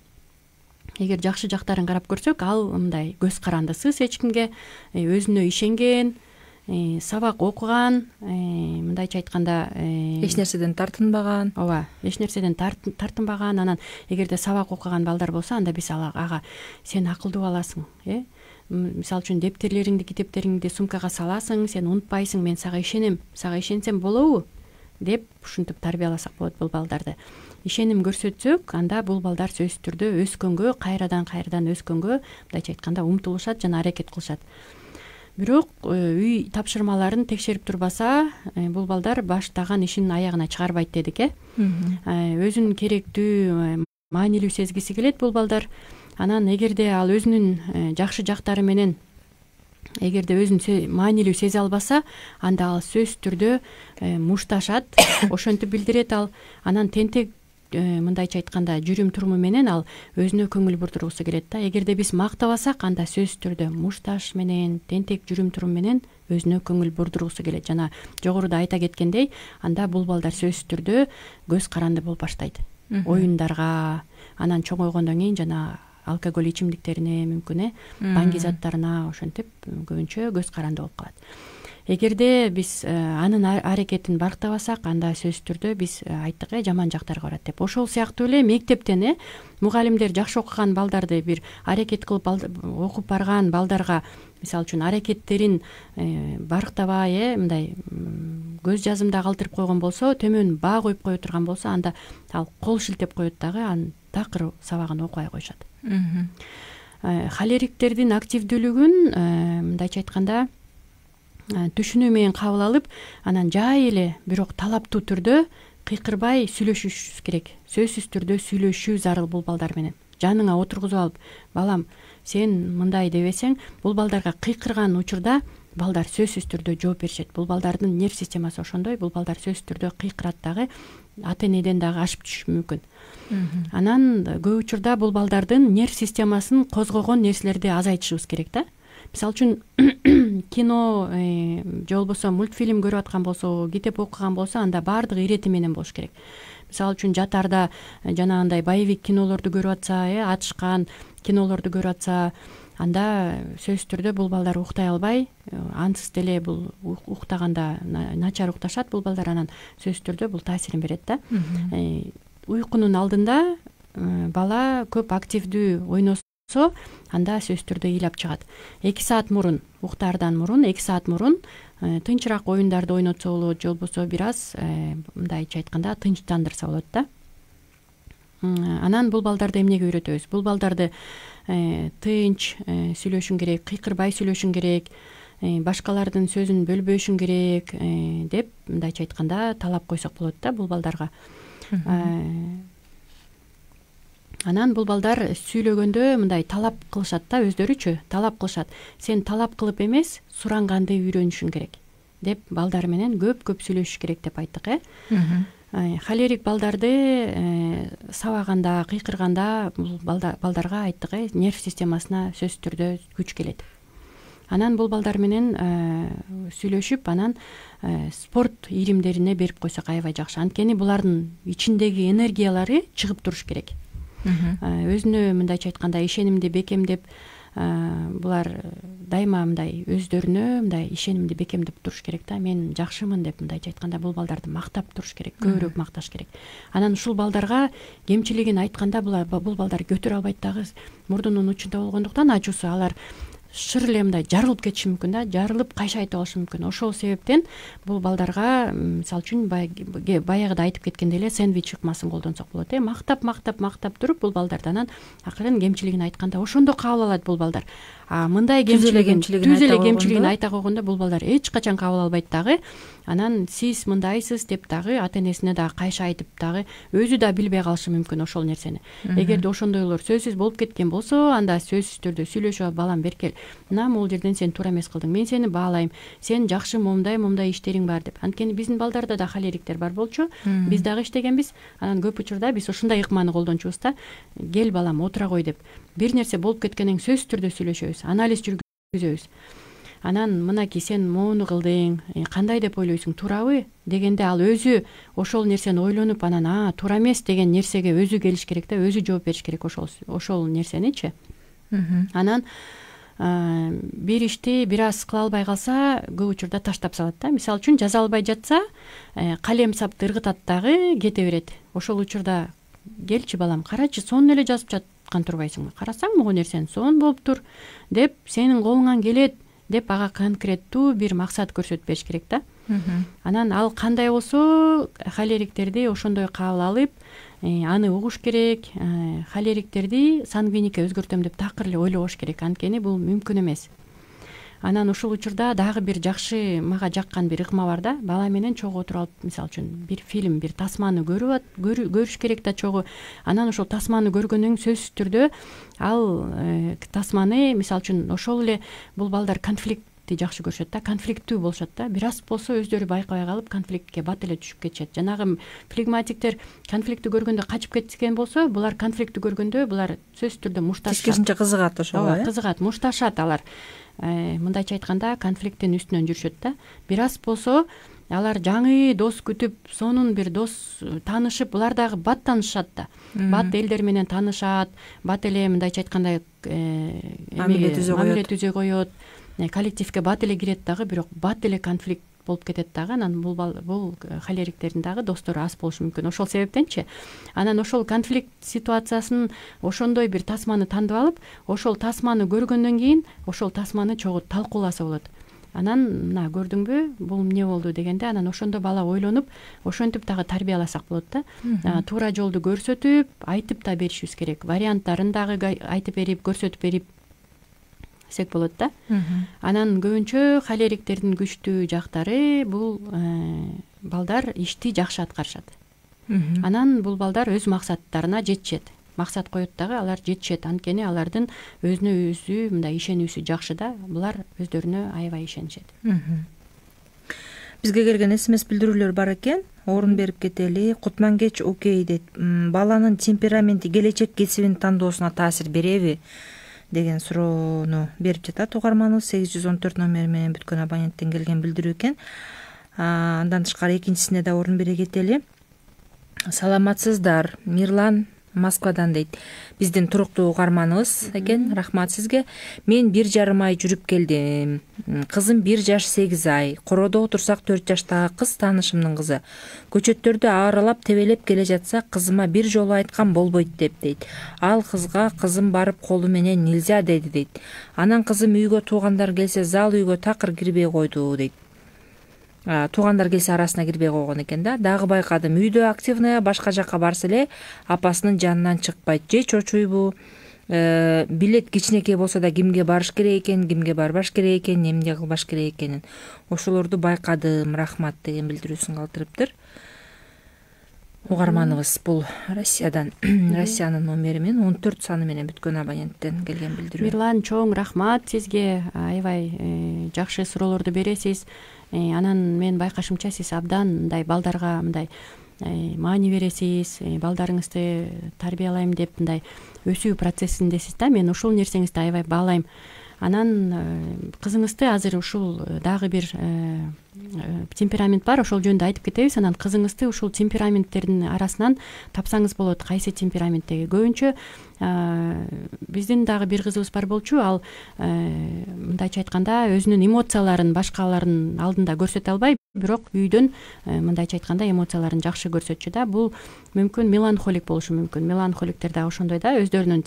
эгер жакшы жактарын карап көрсөк, ал мындай көз карандысыз, эч кимге өзүнө ишенген, сабак окуган, мындайча айтканда эч нерседен тартынбаган. ооба, эч нерседен тартынбаган. Анан эгерде сабак окуган балдар болсо, анда биз ага сен акылдуу баласың, мисалы үчүн дептерлериңди, китептериңди сумкага саласың, сен унутпайсың, мен сага ишенем, сага ишенсем болобу деп ушинтип тарбияласак болот бул балдарды. Ишеним көрсөтсөк, анда бул балдар сөзсүз түрдө өскөнгө, кайрадан өскөнгө, мындайча айтканда умтулушат жана аракет кылышат. Бирок үй тапшырмаларын текшерип турбаса, бул балдар баштаган ишин аягына чыгарбайт дедик. Өзүн керектүү, маанилүү сезгиси келет бул балдар. Анан эгерде ал өзүнүн жакшы жактары менен эгерде өзүн маанилүү сезе албаса, анда ал сөзсүз түрдө мушташат, ошентип билдирет ал. Анан тентек мындайча айтканда жүрүм туруму менен ал өзүнө көңүл бурдургусу келет да. Эгерде биз мактабасак, анда сөзсүз түрдө мушташ менен, тентек жүрүм турум менен өзүнө көңүл бурдургусу келет. Жана жогоруда айта кеткендей, анда бул балдар сөзсүз түрдө көз каранды болуп баштайт. Оюндарга, анан чоңойгондон кийин жана алкоголь ичимдиктерине, мүмкүн банги заттарына ошентип көбүнчө көз каранды болуп калат. Эгерде биз анын аракетин барктабасак, анда сөзсүз түрдө биз айттык жаман жактарга барат деп. Ошол сыяктуу эле мектептен мугалимдер жакшы окуган балдарды бир аракет кылып окуп барган балдарга, мисалы үчүн аракеттерин барктабай, мындай көз жазымда калтырып койгон болсо, төмөн баа коюп кое турган болсо, анда ал кол шилтеп коет дагы, анан такыр сабагын окубай коюшат. Холериктердин активдүүлүгүн мындайча айтканда түшүнүү менен кабыл алып, анан жай эле, бирок талаптуу түрдө кыйкырбай сүйлөшүш керек. Сөзсүз түрдө сүйлөшүү зарыл бул балдар менен. Жаныңа отургузуп алып, балам, сен мындай дебесең, бул балдарга кыйкырган учурда балдар сөзсүз түрдө жооп беришет. Бул балдардын нерв системасы ошондой, бул балдар сөзсүз түрдө кыйкырат дагы, ата-энеден дагы ашып түшүшү мүмкүн. Анан көп учурда бул балдардын нерв системасын козгогон нерселерди азайтышыбыз керек да. Мисалы үчүн кино же болбосо мультфильм көрүп аткан болсо, китеп окуган болсо, анда баардыгы ирети менен болуш керек. Мисалы үчүн жатарда жанагындай боевик кинолорду көрүп атса, атышкан кинолорду көрүп атса, анда сөзсүз түрдө бул балдар уктай албай, ансыз деле бул уктаганда начар укташат бул балдар, анан сөзсүз түрдө бул таасирин берет да. Уйкунун алдында бала көп активдүү ойносо, анда сөзсүз түрдө ыйлап чыгат. 2 саат мурун, уктаардан мурун, 2 саат мурун тынчыраак оюндарды ойнотсо болот, же болбосо бир аз мындайча айтканда тынчтандырса болот да. Анан бул балдарды эмнеге үйрөтөбүз? Бул балдарды тынч сүйлөшүң керек, кыйкырбай сүйлөшүң керек, башкалардын сөзүн бөлбөшүң керек деп мындайча айтканда талап койсок болот да бул балдарга. Анан бул балдар сүйлөгөндө мындай талап кылышат да, өздөрүчө талап кылышат. Сен талап кылып эмес, суранганды үйрөнүшүң керек деп балдар менен көп сүйлөшүш керек деп айттык. Холерик балдарды сабаганда, кыйкырганда бул балдарга айттык, нерв системасына сөзсүз түрдө күч келет. Анан бул балдар менен сүйлөшүп, анан спорт ийримдерине берип койсок аябай жакшы. Анткени булардын ичиндеги энергиялары чыгып туруш керек. Өзүнө мындайча айтканда ишенимди бекемдеп, булар дайыма мындай өздөрүнө мындай ишенимди бекемдеп туруш керек да. Мен жакшымын деп мындайча айтканда бул балдарды мактап туруш керек, көбүрөөк макташ керек. Анан ушул балдарга кемчилигин айтканда бул балдар көтөрө албайт дагы, мурдунун учунда болгондуктан ачуусу алар шыр эле мындай жарылып кетиши мүмкүн да, жарылып кайша айтып алышы мүмкүн. Ошол себептен бул балдарга мисалы үчүн баягыда айтып кеткендей эле сэндвич ыкмасын колдонсок болот. Мактап туруп бул балдардан акырын кемчилигин айтканда ошондо кабыл алат бул балдар. Мындай кемчилигин айта койгондо бул балдар эч качан кабыл албайт дагы. Анан сиз мындайсыз деп дагы ата-энесине дагы кайша айтып дагы өзү да билбей калышы мүмкүн ошол нерсени. Эгерде ошондойлор сөзсүз болуп кеткен болсо, анда сөзсүз түрдө сүйлөшүп, балам беркел, мына могул жерден сен туура эмес кылдың, мен сени баалайм, сен жакшы момундай иштериң бар деп. Анткени биздин балдарда да холериктер бар болчу, биз дагы иштегенбиз. Анан көп учурда биз ушундай ыкманы колдончубуз да. Кел балам, отура кой деп. Бир нерсе болуп кеткенден сөзсүз түрдө сүйлөшөбүз, анализ жүргүзөбүз. анан мынакей сен моуну кылдың, кандай деп ойлойсуң, туурабы дегенде ал өзү ошол нерсени ойлонуп анан туура эмес деген нерсеге өзү келиш керек да, өзү жооп бериш керек ошол нерсеничи. Анан бир ишти бир аз кыла албай калса көп учурда таштап салат да. Мисалы үчүн жаза албай жатса калем сапты ыргытат дагы кете берет. Ошол учурда келчи балам, карачы, сонун эле жазып жаткан турбайсыңбы, карасаң могу нерсени сонун болуптур деп сенин колуңан келет деп ага конкреттүү бир максат көрсөтүп бериш керек да. Анан ал кандай болсо холериктерди ошондой кабыл алып, аны угуш керек. Холериктерди сангвиникке өзгөртөм деп такыр эле ойлобош керек, анткени бул мүмкүн эмес. Анан ушул учурда дагы бир жакшы, мага жаккан бир ыкма бар да. Бала менен чогуу отуруп алып, мисалы үчүн бир фильм, бир тасманы көрүш керек да чогуу. Анан ошол тасманы көргөндөн сөзсүз түрдө ал тасманы, мисалы үчүн ошол эле бул балдар конфликтти жакшы көрүшөт да, конфликттүү болушат да. Бир аз болсо өздөрү байкабай калып конфликтке бат эле түшүп кетишет. Жанагы флегматиктер конфликтти көргөндө качып кеткен болсо, булар конфликтти көргөндө булар сөзсүз түрдө мушташат. Тескерисинче кызыгат ошого, кызыгат, мушташат алар. Мындайча айтканда конфликттин үстүнөн жүрүшөт да. Бир аз болсо алар жаңы дос күтүп, сонун бир дос таанышып, булар дагы бат таанышат да. Бат элдер менен таанышат, бат эле мындайча айтканда мамиле түзө коет, коллективге бат эле кирет дагы, бирок бат эле конфликт болуп кетет дагы. Анан бул холериктердин дагы достору аз болушу мүмкүн. Ошол себептенчи анан ошол конфликт ситуациясын ошондой бир тасманы тандып алып, ошол тасманы көргөндөн кийин ошол тасманы чогуу талкууласа болот. Анан мына көрдүңбү, бул эмне болду дегенде, анан ошондо бала ойлонуп, ошентип дагы тарбияласак болот да. Туура жолду көрсөтүп, айтып да беришибиз керек. Варианттарын дагы айтып берип, көрсөтүп берип болот да. Анан көбүнчө холериктердин күчтүү жактары бул балдар ишти жакшы аткарышат. Анан бул балдар өз максаттарына жетишет. Максат коет дагы, алар жетишет, анткени алардын өзүнө өзү мындай ишенүүсү жакшы да. Булар өздөрүнө аябай ишенишет. Бизге келген СМС билдирүүлөр бар экен. Орун берип кетели. Кутмангеч окей дейт. Баланын темпераменти келечек кесибин тандоосуна таасир береби деген суроону берип жатат угарманыбыз. 814 номери менен бүткөн абоненттен келген билдирүү экен. Андан тышкары экинчисине да орун бере кетели. Саламатсыздар, Мирлан Москвадан дейт. Биздин туруктуу угарманыбыз экен. Рахмат сизге. Мен 1,5 ай жүрүп келдим. Кызым 1 жаш 8 ай. Короодо отурсак 4 жаштагы кыз таанышымдын кызы. Көчөттөрдү аралап тебелеп келе жатса, кызыма бир жолу айткан болбойт деп дейт. Ал кызга кызым барып колу менен нельзя деди дейт. Анан кызым үйгө туугандар келсе, зал үйгө такыр кирбей койду дейт. Туугандар келсе арасына кирбей койгон экен да. Дагы байкадым, үйдө активная, башка жакка барса эле апасынын жанынан чыкпайт. Же чочуйбу, билет кичинекей болсо да кимге барыш керек экен, кимге барбаш керек экен, эмне кылбаш керек экенин. Ошолорду байкадым, рахмат деген билдирүүсүн калтырыптыр. Угарманыбыз бул Россиядан, Россиянын номери менен 14 саны менен бүткөн абоненттен келген билдирүү. Мирлан, чоң рахмат сизге. Аябай жакшы суроолорду бересиз. Анан мен байкашымча сиз абдан мындай балдарга мындай маани бересиз, балдарыңызды тарбиялайм деп мындай өсүү процессиндесиз да. Мен ушул нерсеңизди аябай баалайм. Анан кызыңызды азыр ушул дагы бир темперамент бар, ошол жөнүндө айтып кетебиз. Анан кызыңызды ушул темпераменттердин арасынан тапсаңыз болот, кайсы темпераменттеги. Көбүнчө биздин дагы бир кызыбыз бар болчу, ал мындайча айтканда өзүнүн эмоцияларын башкалардын алдында көрсөтө албай, бирок үйдөн мындайча айтканда эмоцияларын жакшы көрсөтчү да. Бул мүмкүн меланхолик болушу мүмкүн. Меланхоликтер дагы ошондой да, өздөрүнүн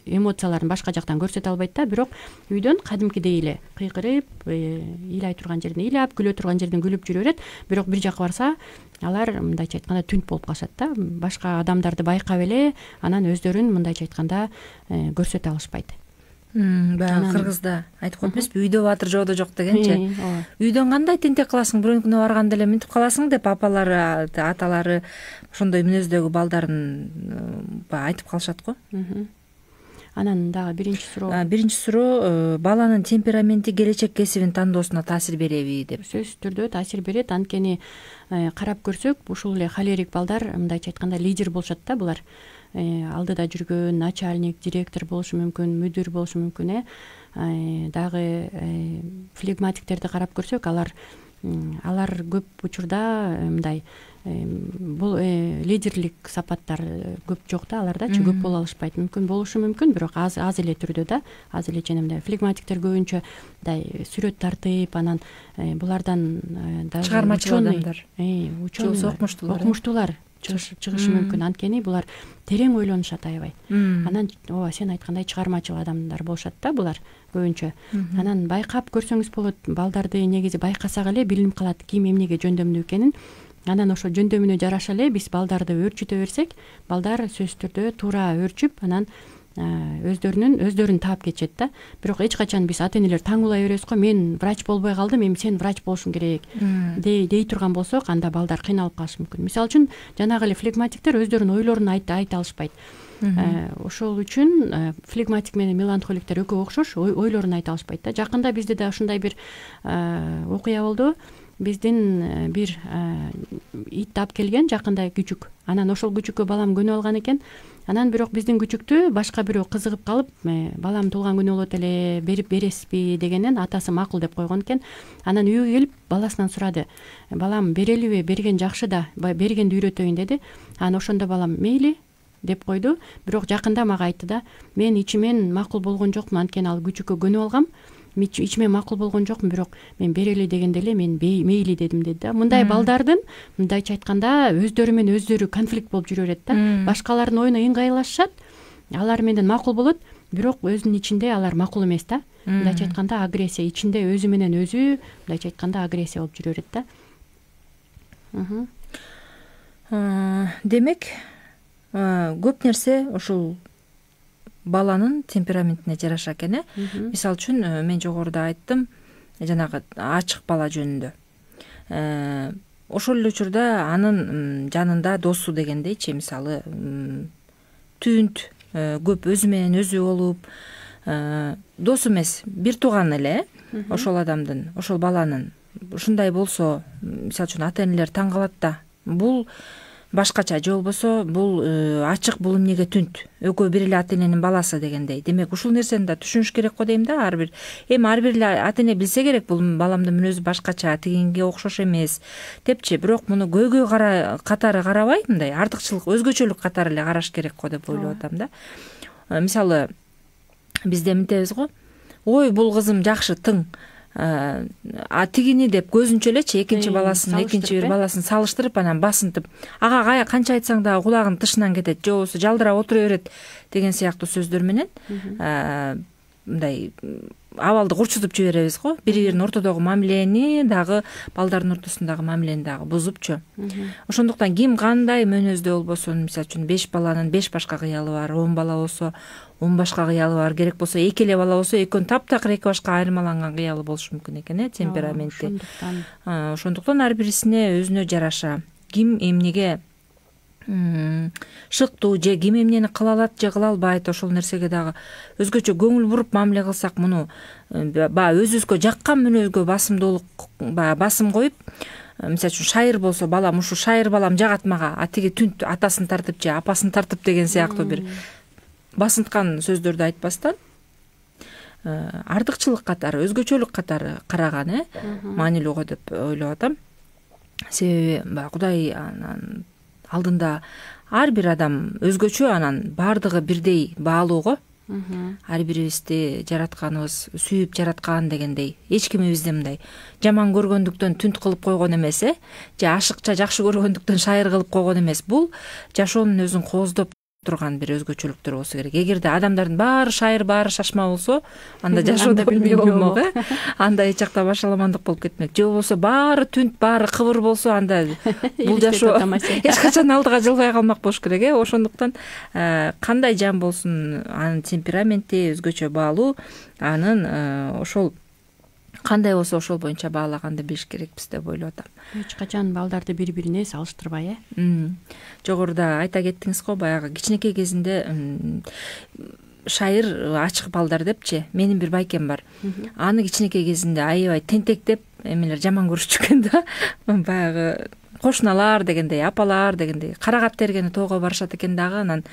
эмоцияларын башка жактан көрсөтө албайт да, бирок үйдөн кадимкидей эле кыйкырып, ыйлай турган жерден ыйлап, күлө турган жерден күлүп жүрө берет. Бирок бир жакка барса, алар мындайча айтканда түнт болуп калышат да. Башка адамдарды байкап эле, анан өздөрүн мындайча айтканда көрсөтө алышпайт. Баягы кыргызда айтып коет эмеспи, үйдө баатыр жоодо жок дегенчи. Үйдөн кандай тентек кыласың, бирөөнүкүнө барганда эле мынтип каласың деп апалары, аталары ошондой мүнөздөгү балдарын айтып калышат го. Анан дагы биринчи суроо баланын темпераменти келечек кесибин тандоосуна таасир береби деп. Сөзсүз түрдө таасир берет. Анткени карап көрсөк, ушул эле холерик балдар мындайча айтканда лидер болушат да, булар. Алдыда жүргөн начальник, директор болушу мүмкүн, мүдүр болушу мүмкүн. Дагы флегматиктерди карап көрсөк, алар көп учурда мындай бул лидерлик сапаттар көп жок да, алардачы көп боло алышпайт. Мүмкүн болушу мүмкүн, бирок аз эле түрдө да, аз эле жана мындай флегматиктер көбүнчө мындай сүрөт тартып, анан булардан дагы чыгармачыл адамдар, окумуштуулар чыгышы мүмкүн. Анткени булар терең ойлонушат аябай. Анан ооба сен айткандай чыгармачыл адамдар болушат да булар көбүнчө. Анан байкап көрсөңүз болот, балдарды негизи байкасак эле билинип калат ким эмнеге жөндөмдүү экенин. Анан ошо жөндөмүнө жараша эле биз балдарды өөрчүтө берсек, балдар сөзсүз түрдө туура өөрчүп, анан өздөрүн таап кетишет да. Бирок эч качан биз ата энелер таңуулай беребиз го, мен врач болбой калдым, эми сен врач болушуң керек дей турган болсок, анда балдар кыйналып калышы мүмкүн. Мисалы үчүн жанагы эле флегматиктер өздөрүнүн ойлорун айта алышпайт. Ошол үчүн флегматик менен меланхоликтер экөө окшош, ойлорун айта алышпайт да. Жакында бизде да ушундай бир окуя болду. Биздин бир ит таап келген жакында күчүк. Анан ошол күчүккө балам көнүп алган экен. Анан бирок биздин күчүктү башка бирөө кызыгып калып, балам туулган күнү болот эле, берип бересизби дегенден атасы макул деп койгон экен. Анан үйгө келип баласынан сурады. Балам берелиби, берген жакшы да, бергенди үйрөтөйүн деди. Анан ошондо балам мейли деп койду. Бирок жакында мага айтты да, мен ичимен макул болгон жокмун, анткени ал күчүккө көнүп алгам. Ичимен макул болгон жокмун, бирок мен берели дегенде эле мен мейли дедим деди да. Мындай балдардын мындайча айтканда өздөрү менен өздөрү конфликт болуп жүрө берет да. Башкалардын оюна ыңгайлашышат, алар менен макул болот, бирок өзүнүн ичинде алар макул эмес да. Мындайча айтканда агрессия ичинде өзү менен өзү мындайча айтканда агрессия болуп жүрө берет да. Демек, көп нерсе ушул баланын темпераментине жараша экен. Мисалы үчүн мен жогоруда айттым, жанагы ачык бала жөнүндө. Ошол эле учурда анын жанында досу дегендейчи, мисалы түнт көп өзү менен өзү болуп, досу эмес, бир тууган эле ошол адамдын, ошол баланын ушундай болсо, мисалы үчүн ата энелер таң калат да. Бул башкача, же болбосо бул ачык, бул эмнеге түнт, экөө бир эле ата эненин баласы дегендей. Демек ушул нерсени да түшүнүш керек го дейм да. Ар бир эле ата эне билсе керек, бул баламдын мүнөзү башкача, тигинге окшош эмес депчи. Бирок муну көйгөй катары карабай, мындай артыкчылык, өзгөчөлүк катары эле караш керек го деп ойлоп атам да. Мисалы бизде мынтебиз го, ой бул кызым жакшы, тың, тигини деп көзүнчө элечи экинчи баласын, экинчи бир баласын салыштырып, анан басынтып, ага канча айтсаң да кулагынын тышынан кетет, же болбосо жалдырап отура берет деген сыяктуу сөздөр менен мындай абалды курчутуп жиберебиз го. Бири-биринин ортодогу мамилени дагы, балдардын ортосундагы мамилени дагы бузупчу. Ошондуктан ким кандай мөнөздө болбосун, мисалы үчүн 5 баланын 5 башка кыялы бар, 10 бала болсо 10 башка кыялы бар, керек болсо 2 эле бала болсо экөөнүн таптакыр 2 башка айырмаланган кыялы болушу мүмкүн экен, темпераменти. Ошондуктан ар бирисине өзүнө жараша ким эмнеге шыктуу, же ким эмнени кыла алат же кыла албайт, ошол нерсеге дагы өзгөчө көңүл буруп мамиле кылсак, муну өзүбүзгө жаккан мүнөзгө басым коюп, мисалы үчүн шайыр болсо, балам ушу шайыр балам жагат мага, тиги түнт атасын тартып же апасын тартып деген сыяктуу бир басынткан сөздөрдү айтпастан, артыкчылык катары, өзгөчөлүк катары караган маанилүү го деп ойлоп атам. Себеби Кудай алдында ар бир адам өзгөчө, анан баардыгы бирдей баалуу го. Ар бирибизди жаратканыбыз сүйүп жараткан дегендей. Эч кимибизди мындай жаман көргөндүктөн түнт кылып койгон эмес, же ашыкча жакшы көргөндүктөн шайыр кылып койгон эмес. Бул жашоонун өзүн кооздоп турган бир өзгөчөлүктөр болсо керек. Эгерде адамдардын баары шайыр, баары шашма болсо, анда жашоодо эмне болмок, анда эч жакта башаламандык болуп кетмек. Же болбосо баары түнт, баары кыбыр болсо, анда бул жашоо эч качан алдыга жылбай калмак болуш керек. Ошондуктан кандай жан болсун, анын темпераменти өзгөчө баалуу, анын ошол кандай болсо ошол боюнча баалаганды билиш керекпиз деп ойлоп атам. Эч качан балдарды бири-бирине салыштырбай, Жогоруда айта кеттиңиз го, баягы кичинекей кезинде шайыр ачык балдар депчи, менин бир байкем бар. Аны кичинекей кезинде аябай тентектеп эмелер жаман көрүшчү экен да. Баягы кошуналар дегендей, апалар дегендей карагат тергени тоого барышат экен дагы. Анан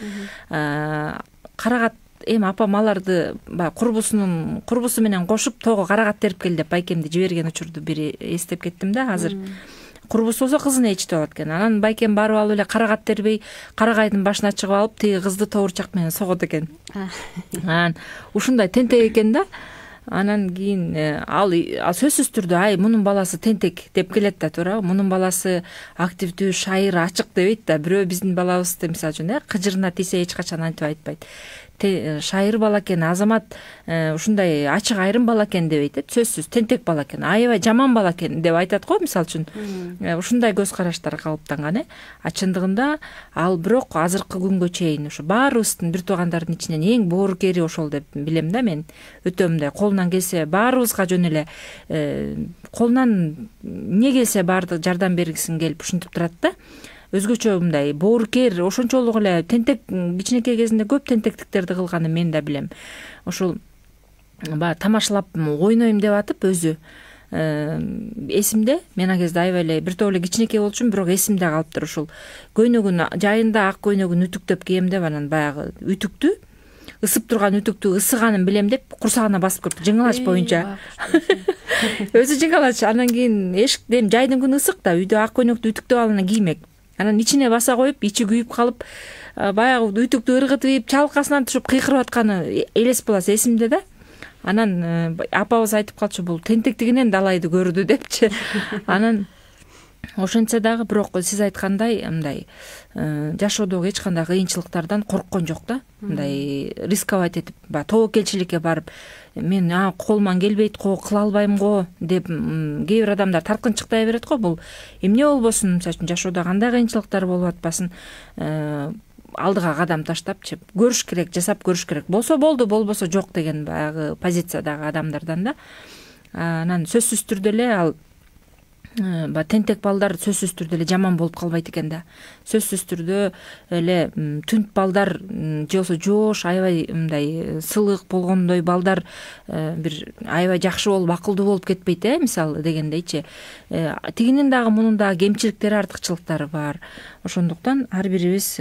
карагат эми апам аларды баягы курбусу менен кошуп тоого карагат терип кел деп байкемди жиберген учурду бир эстеп кеттим да. Азыр курбус болсо кызын ээчитип алат экен. Анан байкем барып алып эле карагат тербей, карагайдын башына чыгып алып, тиги кызды тоорчак менен согот экен. Анан ушундай тентек экен да. Анан кийин ал сөзсүз түрдө мунун баласы тентек деп келет да, туура. Мунун баласы активдүү, шайыр, ачык дебейт да. Бирөө биздин балабызды мисалы үчүн кыжырына тийсе эч качан антип айтпайт. Шайыр бала экен, Азамат ушундай ачык айрым бала экен дебейт, сөзсүз тентек бала экен, аябай жаман бала экен деп айтат го, мисалы үчүн. Ушундай көз караштар калыптанган. А чындыгында ал бирок азыркы күнгө чейин ушу баарыбыздын бир туугандардын ичинен эң боорукери ошол деп билем да мен. Өтө мындай колунан келсе баарыбызга жөн эле колунан эмне келсе баардык жардам бергисин келип ушинтип турат да. Өзгөчө мындай боорукер, ошончолук эле тентек, кичинекей кезинде көп тентектиктерди кылганын мен да билем. Ошол баягы тамашалап ойнойм деп атып өзү эсимде, мен ал кезде аябай эле бир топ эле кичинекей болчумун, бирок эсимде калыптыр. Ушул көйнөгүн жайында ак көйнөгүн ütүктөп кийем деп, анан баягы ütүктү ысып турган ütүктү ысыганын билем деп курсагына басып көрүп жыңалач боюнча. Өзү жыңалач, анан кийин эшиктен жайдын күнү ысык да, үйдө ак көйнөктү ütүктөп алып анан киймек. Анан ичине баса коюп, ичи күйүп калып, баягы ütүктү ыргытып, чалкасынан түшүп кыйкырып атканы элес баласы эсимде да. Анан апабыз айтып калчу, бул тентектигинен далайды көрдү депчи. Анан ошентсе дагы бирок сиз айткандай мындай жашоодогу эч кандай кыйынчылыктардан корккон жок да. Мындай рисковать этип, тобокелчиликке барып, мен колуман келбейт го, кыла албайм го деп кээ бир адамдар таркынчыктай берет го. Бул эмне болбосун, мисалы үчүн жашоодо кандай кыйынчылыктар болуп атпасын, алдыга кадам таштапчы көрүш керек, жасап көрүш керек. Болсо болду, болбосо жок деген баягы позициядагы адамдардан да. Анан сөзсүз түрдө эле ал тентек балдар сөзсүз түрдө эле жаман болуп калбайт экен да. Сөзсүз түрдө эле түнт балдар же болсо жоош аябай мындай сылык болгондой балдар бир аябай жакшы болуп, акылдуу болуп кетпейт, мисалы дегендейчи. Тигинин дагы мунун дагы кемчиликтери, артыкчылыктары бар. Ошондуктан ар бирибиз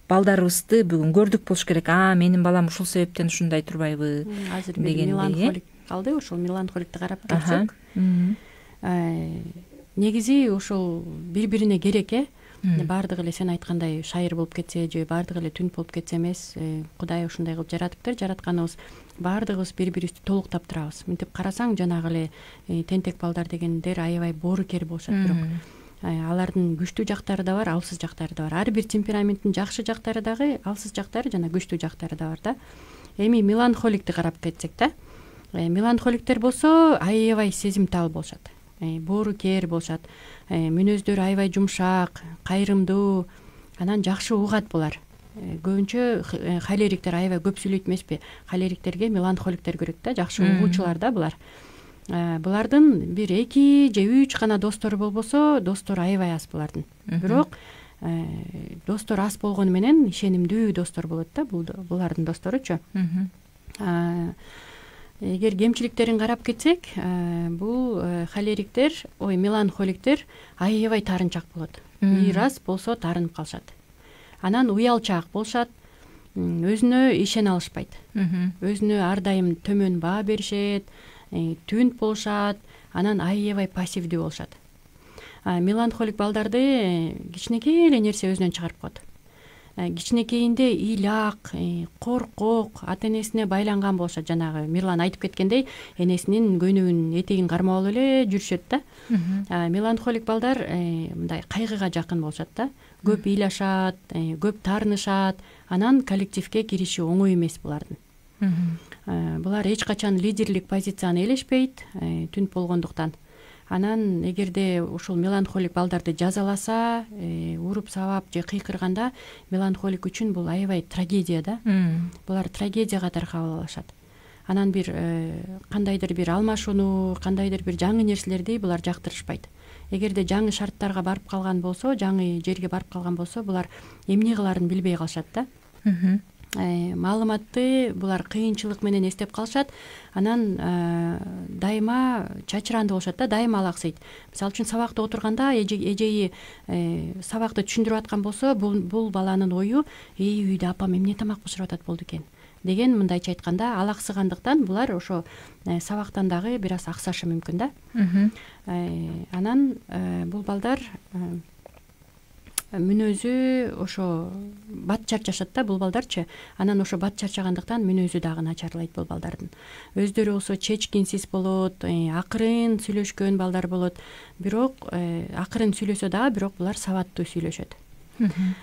балдарыбызды бүгүн көрдүк болуш керек. Менин балам ушул себептен ушундай турбайбы азыр меланхолик калды, ошол меланхоликти карап келсек. Негизи ошол бири-бирине керек, баардыгы эле сен айткандай шайыр болуп кетсе же баардыгы эле түнт болуп кетсе эмес. Кудай ушундай кылып жаратыптыр. Жаратканыбыз баардыгыбыз бири-бирибизди толуктап турабыз. Мынтип карасаң, жанагы эле тентек балдар дегендер аябай боорукер болушат, бирок алардын күчтүү жактары да бар, алсыз жактары да бар. Ар бир темпераменттин жакшы жактары дагы, алсыз жактары жана күчтүү жактары да бар да. Эми меланхоликти карап кетсек да, меланхоликтер болсо аябай сезимтал болушат, боорукер болушат, мүнөздөрү аябай жумшак, кайрымдуу, анан жакшы угат булар. Көбүнчө холериктер аябай көп сүйлөйт эмеспи? Холериктерге меланхоликтер көрөт да, жакшы угуучулар да булар. Булардын бир 2 же 3 гана достору болбосо, достору аябай аз булардын. Бирок достор аз болгону менен ишенимдүү достор болот да, булардын досторучу. Эгер кемчиликтерин карап кетсек, бул холериктер, меланхоликтер аябай тарынчак болот. Бир аз болсо тарынып калышат. Анан уялчаак болушат, өзүнө ишене алышпайт. Өзүнө ар дайым төмөн баа беришет, түнт болушат, анан аябай пассивдүү болушат. Меланхолик балдарды кичинекей эле нерсе өзүнөн чыгарып коет. Кичинекейинде ыйлак, коркок, ата энесине байланган болушат. Жанагы Мирлан айтып кеткендей, энесинин көйнөгүнүн этегин кармап алып эле жүрүшөт да. Меланхолик балдар мындай кайгыга жакын болушат да. Көп ыйлашат, көп таарынышат, анан коллективге кириши оңой эмес булардын. Булар эч качан лидерлик позицияны ээлешпейт, түнт болгондуктан. Анан эгерде ушул меланхолик балдарды жазаласа, уруп сабап же кыйкырганда, меланхолик үчүн бул аябай трагедия да. Булар трагедия катары кабыл алышат. Анан бир кандайдыр бир алмашууну, кандайдыр бир жаңы нерселерди булар жактырышпайт. Эгерде жаңы шарттарга барып калган болсо, жаңы жерге барып калган болсо, булар эмне кыларын билбей калышат да. маалыматты булар кыйынчылык менен эстеп калышат, анан дайыма чачырандуу болушат да, дайыма алаксыйт. Мисалы үчүн сабакта отурганда эжеи сабакты түшүндүрүп аткан болсо, бул баланын ою үйдө апам эмне тамак бышырып атат болду экен деген, мындайча айтканда алаксыгандыктан булар ошо сабактан дагы бир аз аксашы мүмкүн да. Анан бул балдар мүнөзү ошо бат чарчашат да, бул балдарчы. Анан ошо бат чарчагандыктан мүнөзү дагы начарлайт бул балдардын. Өздөрү болсо чечкинсиз болот, акырын сүйлөшкөн балдар болот. Бирок акырын сүйлөсө дагы, бирок булар сабаттуу сүйлөшөт.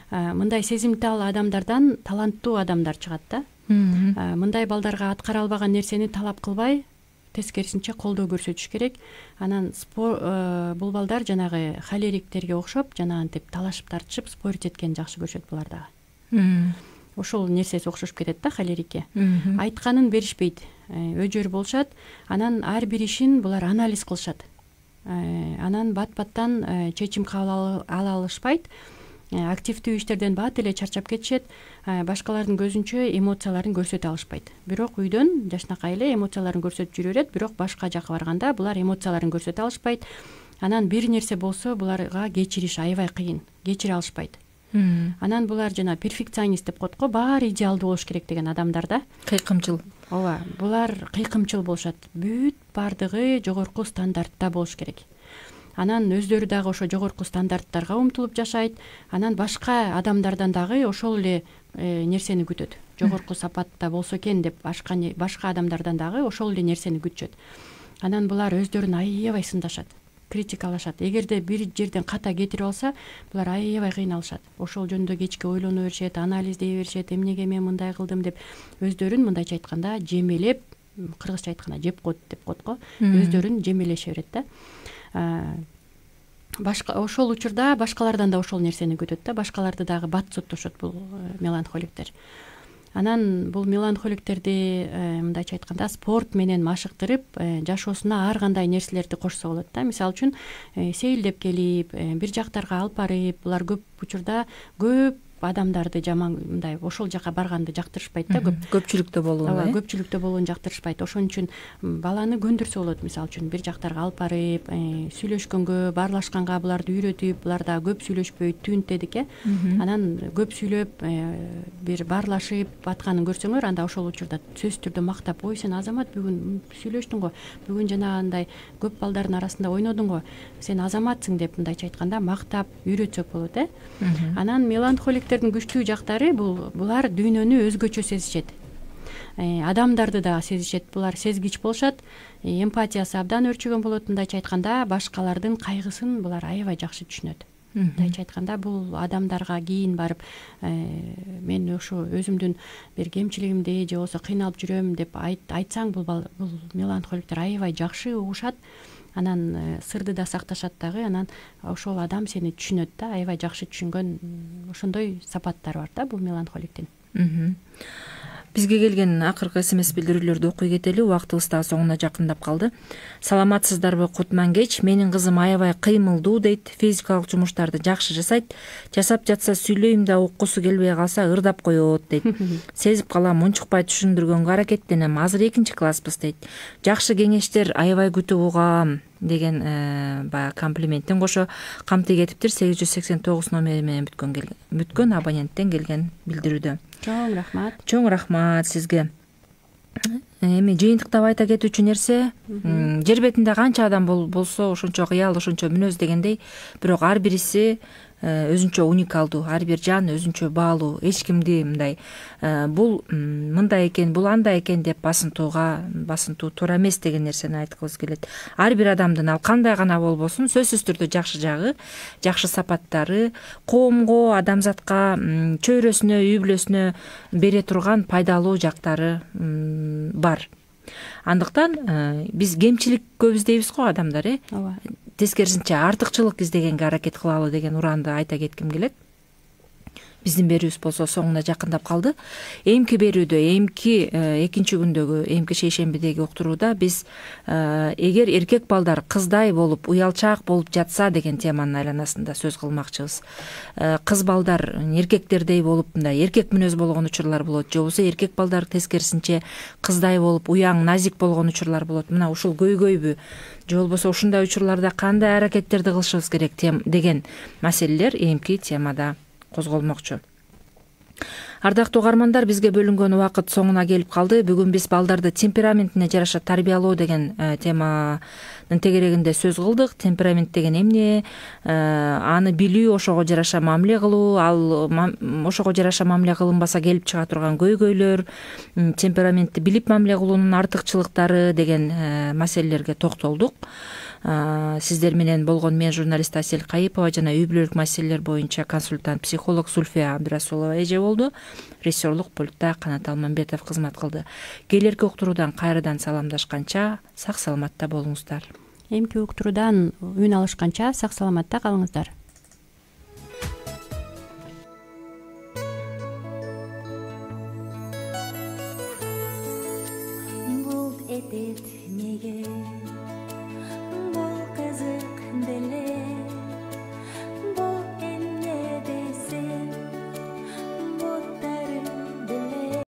Мындай сезимтал адамдардан таланттуу адамдар чыгат да. Мындай балдарга аткара албаган нерсени талап кылбай, тескерисинче колдоо көрсөтүш керек. Анан бул балдар жанагы холериктерге окшоп, жанагынтип талашып тартышып спорить эткен жакшы көрүшөт булар дагы. Ошол нерсеси окшошуп кетет да холерикке. Айтканын беришпейт, өжөр болушат. Анан ар бир ишин булар анализ кылышат. Анан бат-баттан чечим кабыл ала алышпайт. Активдүү иштерден бат эле чарчап кетишет. Башкалардын көзүнчө эмоцияларын көрсөтө алышпайт. Бирок үйдөн жашынакай эле эмоцияларын көрсөтүп жүрө берет, бирок башка жака барганда булар эмоцияларын көрсөтө алышпайт. Анан бир нерсе болсо буларга кечириш аябай кыйын, кечире алышпайт. Анан булар жана перфекционист деп коет го, баары идеалдуу болуш керек деген адамдар да. Кыйкымчыл. Ооба, булар кыйкымчыл болушат. Бүт бардыгы жогорку стандартта болуш керек. Анан өздөрү дагы ошо жогорку стандарттарга умтулуп жашайт. Анан башка адамдардан дагы ошол эле нерсени күтөт. Жогорку сапатта болсо экен деп башка адамдардан дагы ошол эле нерсени күтүшөт. Анан булар өздөрүн аябай сындашат, критикалашат. Эгерде бир жерден ката кетирип алса, булар аябай кыйналышат. Ошол жөнүндө кечке ойлоно беришет, анализдей беришет, эмнеге мен мындай кылдым деп өздөрүн мындайча айтканда жемелеп, кыргызча айтканда жеп коет деп коет го. Өздөрүн жемелеше берет да. Ошол учурда башкалардан да ошол нерсени күтөт да, башкаларды дагы бат соттошот бул меланхоликтер. Анан бул меланхоликтерди мындайча айтканда спорт менен машыктырып, жашоосуна ар кандай нерселерди кошсо болот да. Мисалы үчүн сейилдеп келип, бир жактарга алып барып, булар көп учурда көп адамдарды жаман мындай ошол жака барганды жактырышпайт да, көпчүлүктө болууну. Көпчүлүктө болууну жактырышпайт. Ошон үчүн баланы көндүрсө болот. Мисалы үчүн бир жактарга алып барып, сүйлөшкөнгө, баарлашканга буларды үйрөтүп, булар да көп сүйлөшпөйт, түнт дедик э. Анан көп сүйлөп, бир баарлашып атканын көрсөңөр, анда ошол учурда сөзсүз түрдө мактап, ой сен Азамат бүгүн сүйлөштүң го, бүгүн жанагындай көп балдардын арасында ойнодуң го, сен Азаматсың деп мындайча айтканда мактап үйрөтсөк болот э. Анан меланхоликтердин күчтүү жактары булар дүйнөнү өзгөчө сезишет. Адамдарды да сезишет. Булар сезгич болушат. Эмпатиясы абдан өрчөгөн болот. Мындайча айтканда башкалардын кайгысын булар аябай жакшы түшүнөт. Мындайча айтканда бул адамдарга кийин барып мен ошо өзүмдүн бир кемчилигимди же болбосо кыйналып жүрөм деп айтсаң, бул меланхоликтер аябай жакшы угушат. Анан сырды да сакташат дагы. Анан ошол адам сени түшүнөт да, аябай жакшы түшүнгөн ошондой сапаттары бар да бул меланхоликтин. Бизге келген акыркы СМС билдирүүлөрдү окуй кетели, убактыбыз дагы соңуна жакындап калды. Саламатсыздарбы Кутмангеч? Менин кызым аябай кыймылдуу дейт, физикалык жумуштарды жакшы жасайт. Жасап жатса сүйлөйм да уккусу келбей калса ырдап коет дейт. Сезип калам, унчукпай түшүндүргөнгө аракеттенем. Азыр 2-класспыз дейт. Жакшы кеңештер аябай күтүп угам деген баягы комплименттен кошо камтый кетиптир. 889 номери менен бүткөн абоненттен келген билдирүүдө. Чоң рахмат. Чоң рахмат сизге. Эми жыйынтыктап айта кетүүчү нерсе, жер бетинде канча адам болсо ошончо кыял, ошончо мүнөз дегендей, бирок ар бириси өзүнчө уникалдуу, ар бир жан өзүнчө баалуу. Эч кимди мындай бул мындай экен, бул андай экен деп басынтуу туура эмес деген нерсени айткыбыз келет. Ар бир адамдын ал кандай гана болбосун сөзсүз түрдө жакшы жагы, жакшы сапаттары, коомго, адамзатка, чөйрөсүнө, үй бүлөсүнө бере турган пайдалуу жактары бар. Андыктан биз кемчилик көп издейбиз го адамдар, Ооба. Тескерисинче артыкчылык издегенге аракет кылалы деген ураанды айта кетким келет. биздин берүүбүз болсо соңуна жакындап калды. Эмки берүүдө, экинчи күндөгү, эмки шейшембидеги уктурууда биз эгер эркек балдар кыздай болуп, уялчаак болуп жатса деген теманын айланасында сөз кылмакчыбыз. Кыз балдар эркектердей болуп, мындай эркек мүнөз болгон учурлар болот, же болбосо эркек балдар тескерисинче кыздай болуп, уяң, назик болгон учурлар болот. Мына ушул көйгөйбү, же болбосо ушундай учурларда кандай аракеттерди кылышыбыз керек деген маселелер эмки темада козголмокчу. Ардактуу угармандар, бизге бөлүнгөн убакыт соңуна келип калды. Бүгүн биз балдарды темпераментине жараша тарбиялоо деген теманын тегерегинде сөз кылдык. Темперамент деген эмне? Аны билүү, ошого жараша мамиле кылуу, ал ошого жараша мамиле кылынбаса келип чыга турган көйгөйлөр, темпераментти билип мамиле кылуунун артыкчылыктары деген маселелерге токтолдук. Сиздер менен болгон мен журналист Асель Кайыпова жана үй бүлөлүк маселелер боюнча консультант психолог Зульфия Абдрасулова эже болду. Режиссерлук пультта Канат Алмамбетов кызмат кылды. Келерки уктуруудан кайрадан саламдашканча сак саламатта болуңуздар. Эмки уктуруудан үн алышканча сак саламатта калыңыздар.